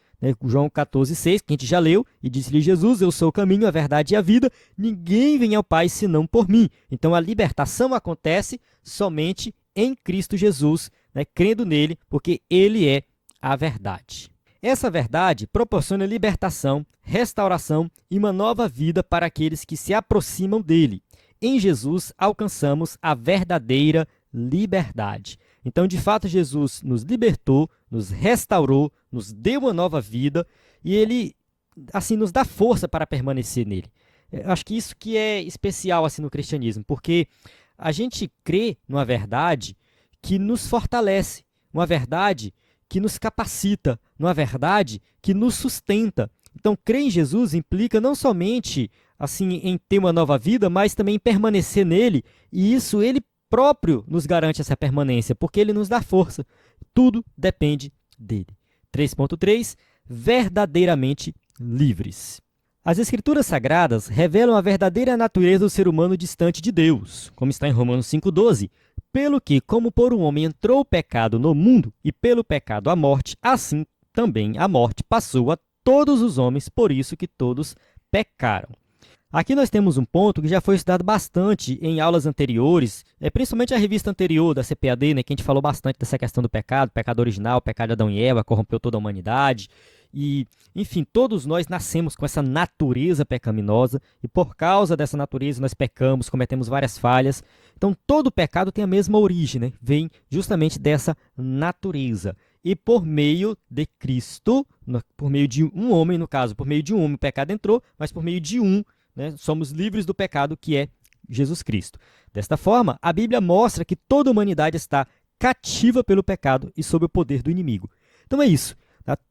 João 14,6, que a gente já leu, e disse-lhe Jesus: eu sou o caminho, a verdade e a vida, ninguém vem ao Pai senão por mim. Então a libertação acontece somente em Cristo Jesus, né, crendo nele, porque ele é a verdade. Essa verdade proporciona libertação, restauração e uma nova vida para aqueles que se aproximam dele. Em Jesus alcançamos a verdadeira liberdade. Então, de fato, Jesus nos libertou, nos restaurou, nos deu uma nova vida e ele, assim, nos dá força para permanecer nele. Eu acho que isso que é especial assim no cristianismo, porque a gente crê numa verdade que nos fortalece, uma verdade que nos capacita, numa verdade que nos sustenta. Então, crer em Jesus implica não somente assim em ter uma nova vida, mas também em permanecer nele, e isso ele próprio nos garante essa permanência, porque ele nos dá força. Tudo depende dele. 3.3. Verdadeiramente livres. As Escrituras Sagradas revelam a verdadeira natureza do ser humano distante de Deus, como está em Romanos 5,12. Pelo que, como por um homem entrou o pecado no mundo, e pelo pecado a morte, assim também a morte passou a todos os homens, por isso que todos pecaram. Aqui nós temos um ponto que já foi estudado bastante em aulas anteriores, principalmente a revista anterior da CPAD, né, que a gente falou bastante dessa questão do pecado, pecado original, pecado de Adão e Eva, corrompeu toda a humanidade. E, enfim, todos nós nascemos com essa natureza pecaminosa e por causa dessa natureza nós pecamos, cometemos várias falhas. Então, todo pecado tem a mesma origem, né? Vem justamente dessa natureza. E por meio de Cristo, por meio de um homem, no caso, por meio de um homem o pecado entrou, mas por meio de um, né, somos livres do pecado, que é Jesus Cristo. Desta forma, a Bíblia mostra que toda a humanidade está cativa pelo pecado e sob o poder do inimigo. Então é isso.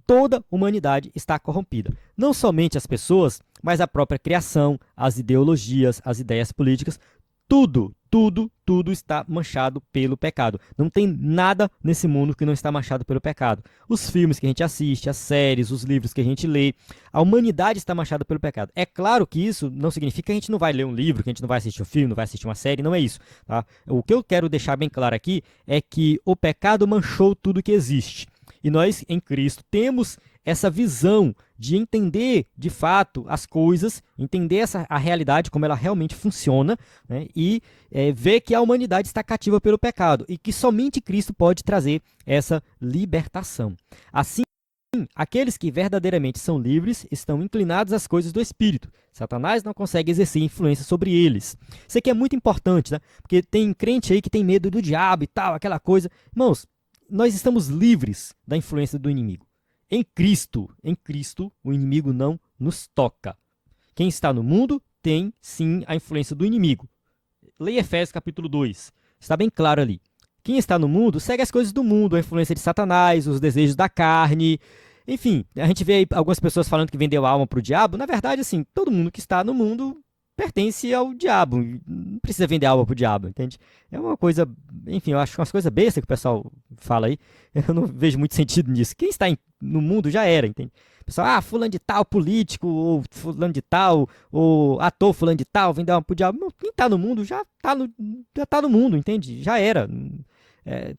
Toda a humanidade está corrompida. Não somente as pessoas, mas a própria criação, as ideologias, as ideias políticas, tudo está manchado pelo pecado. Não tem nada nesse mundo que não está manchado pelo pecado. Os filmes que a gente assiste, as séries, os livros que a gente lê, a humanidade está manchada pelo pecado. É claro que isso não significa que a gente não vai ler um livro, que a gente não vai assistir um filme, não vai assistir uma série, não é isso. Tá? O que eu quero deixar bem claro aqui é que o pecado manchou tudo que existe. E nós, em Cristo, temos essa visão de entender, de fato, as coisas, entender a realidade, como ela realmente funciona, né? E ver que a humanidade está cativa pelo pecado e que somente Cristo pode trazer essa libertação. Assim, aqueles que verdadeiramente são livres estão inclinados às coisas do Espírito. Satanás não consegue exercer influência sobre eles. Isso aqui é muito importante, né? Porque tem crente aí que tem medo do diabo e tal, aquela coisa. Irmãos, nós estamos livres da influência do inimigo. Em Cristo, o inimigo não nos toca. Quem está no mundo tem, sim, a influência do inimigo. Leia Efésios capítulo 2. Está bem claro ali. Quem está no mundo segue as coisas do mundo, a influência de Satanás, os desejos da carne. Enfim, a gente vê aí algumas pessoas falando que vendeu a alma para o diabo. Na verdade, assim, todo mundo que está no mundo pertence ao diabo. Não precisa vender a alma para o diabo, entende? É uma coisa, enfim, eu acho umas coisas bestas que o pessoal fala aí. Eu não vejo muito sentido nisso. Quem está no mundo já era, entende? O pessoal, fulano de tal, político, ou fulano de tal, ou ator fulano de tal, vendeu a alma para o diabo. Não, quem está no mundo já está no mundo, entende? Já era.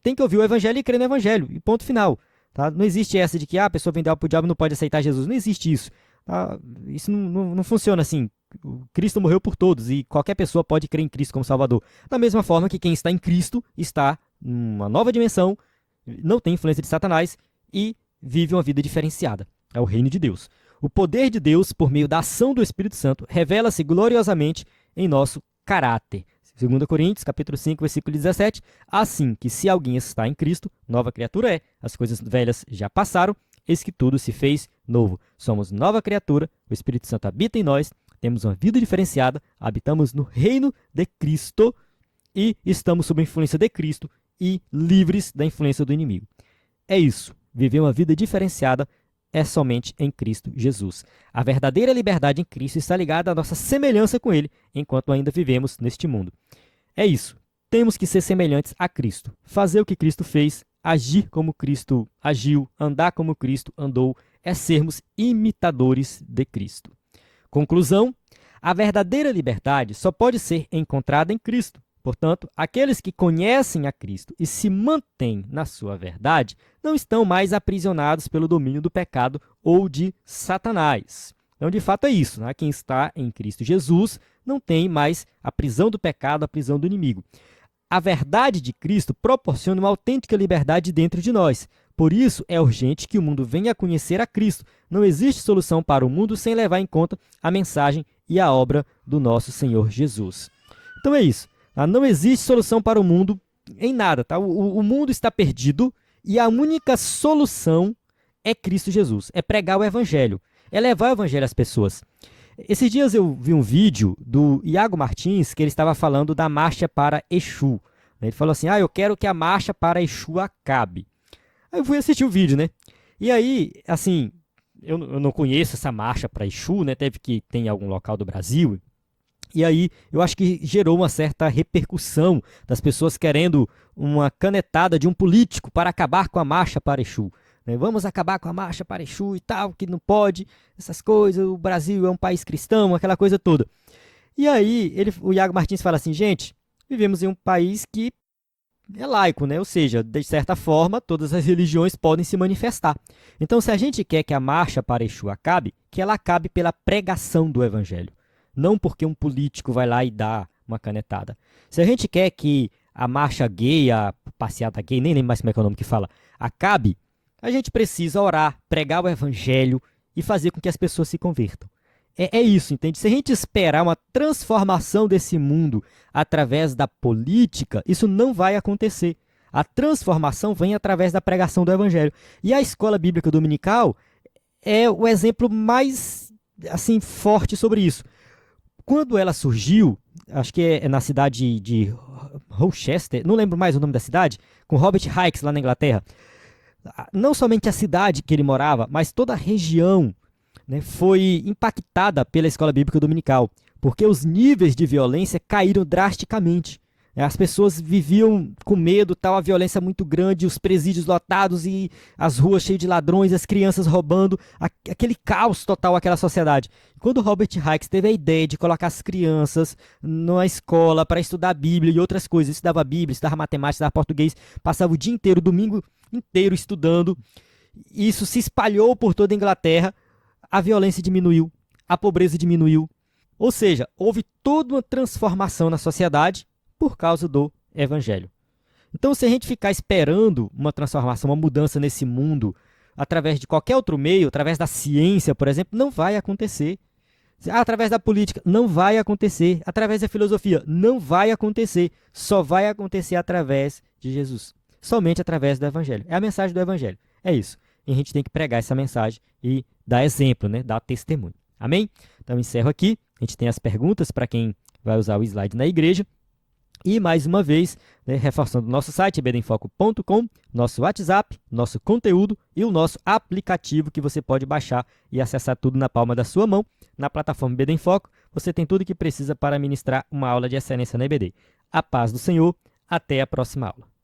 Tem que ouvir o evangelho e crer no evangelho, e ponto final. Tá? Não existe essa de que a pessoa vendeu alma para o diabo e não pode aceitar Jesus. Não existe isso. Tá? Isso não funciona assim. O Cristo morreu por todos e qualquer pessoa pode crer em Cristo como Salvador. Da mesma forma que quem está em Cristo está numa nova dimensão, não tem influência de Satanás e vive uma vida diferenciada. É o reino de Deus. O poder de Deus, por meio da ação do Espírito Santo, revela-se gloriosamente em nosso caráter. 2 Coríntios, capítulo 5, versículo 17. Assim que se alguém está em Cristo, nova criatura é. As coisas velhas já passaram, eis que tudo se fez novo. Somos nova criatura, o Espírito Santo habita em nós, temos uma vida diferenciada, habitamos no reino de Cristo e estamos sob a influência de Cristo e livres da influência do inimigo. É isso. Viver uma vida diferenciada é somente em Cristo Jesus. A verdadeira liberdade em Cristo está ligada à nossa semelhança com Ele, enquanto ainda vivemos neste mundo. É isso. Temos que ser semelhantes a Cristo. Fazer o que Cristo fez, agir como Cristo agiu, andar como Cristo andou, é sermos imitadores de Cristo. Conclusão: a verdadeira liberdade só pode ser encontrada em Cristo. Portanto, aqueles que conhecem a Cristo e se mantêm na sua verdade não estão mais aprisionados pelo domínio do pecado ou de Satanás. Então, de fato, é isso. Né? Quem está em Cristo Jesus não tem mais a prisão do pecado, a prisão do inimigo. A verdade de Cristo proporciona uma autêntica liberdade dentro de nós. Por isso, é urgente que o mundo venha a conhecer a Cristo. Não existe solução para o mundo sem levar em conta a mensagem e a obra do nosso Senhor Jesus. Então é isso. Não existe solução para o mundo em nada. Tá? O mundo está perdido e a única solução é Cristo Jesus. É pregar o Evangelho. É levar o Evangelho às pessoas. Esses dias eu vi um vídeo do Iago Martins que ele estava falando da marcha para Exu. Ele falou assim, eu quero que a marcha para Exu acabe. Aí eu fui assistir o vídeo, né? E aí, assim, eu não conheço essa marcha para Exu, né? Deve que tem em algum local do Brasil. E aí, eu acho que gerou uma certa repercussão das pessoas querendo uma canetada de um político para acabar com a marcha para Exu. Vamos acabar com a marcha para Exu e tal, que não pode, essas coisas, o Brasil é um país cristão, aquela coisa toda. E aí, o Iago Martins fala assim, gente, vivemos em um país que é laico, né? Ou seja, de certa forma, todas as religiões podem se manifestar. Então, se a gente quer que a marcha para Exu acabe, que ela acabe pela pregação do Evangelho. Não porque um político vai lá e dá uma canetada. Se a gente quer que a marcha gay, a passeata gay, nem lembro mais como é que é o nome que fala, acabe, a gente precisa orar, pregar o Evangelho e fazer com que as pessoas se convertam. É isso, entende? Se a gente esperar uma transformação desse mundo através da política, isso não vai acontecer. A transformação vem através da pregação do Evangelho. E a escola bíblica dominical é o exemplo mais assim, forte sobre isso. Quando ela surgiu, acho que é na cidade de Rochester, não lembro mais o nome da cidade, com Robert Hicks lá na Inglaterra, não somente a cidade que ele morava, mas toda a região, né, foi impactada pela escola bíblica dominical, porque os níveis de violência caíram drasticamente. As pessoas viviam com medo, tal, a violência muito grande, os presídios lotados e as ruas cheias de ladrões, as crianças roubando, aquele caos total aquela sociedade. Quando Robert Hicks teve a ideia de colocar as crianças na escola para estudar a Bíblia e outras coisas, estudava Bíblia, estudava matemática, estudava português, passava o dia inteiro, o domingo inteiro estudando, isso se espalhou por toda a Inglaterra, a violência diminuiu, a pobreza diminuiu, ou seja, houve toda uma transformação na sociedade por causa do Evangelho. Então, se a gente ficar esperando uma transformação, uma mudança nesse mundo, através de qualquer outro meio, através da ciência, por exemplo, não vai acontecer. Através da política, não vai acontecer. Através da filosofia, não vai acontecer. Só vai acontecer através de Jesus. somente através do Evangelho. É a mensagem do Evangelho. É isso. E a gente tem que pregar essa mensagem e dar exemplo, né? Dar testemunho. Amém? Então, encerro aqui. A gente tem as perguntas para quem vai usar o slide na igreja. E, mais uma vez, né, reforçando o nosso site, ebedenfoco.com, nosso WhatsApp, nosso conteúdo e o nosso aplicativo que você pode baixar e acessar tudo na palma da sua mão. Na plataforma EBD em Foco, você tem tudo o que precisa para ministrar uma aula de excelência na EBD. A paz do Senhor. Até a próxima aula.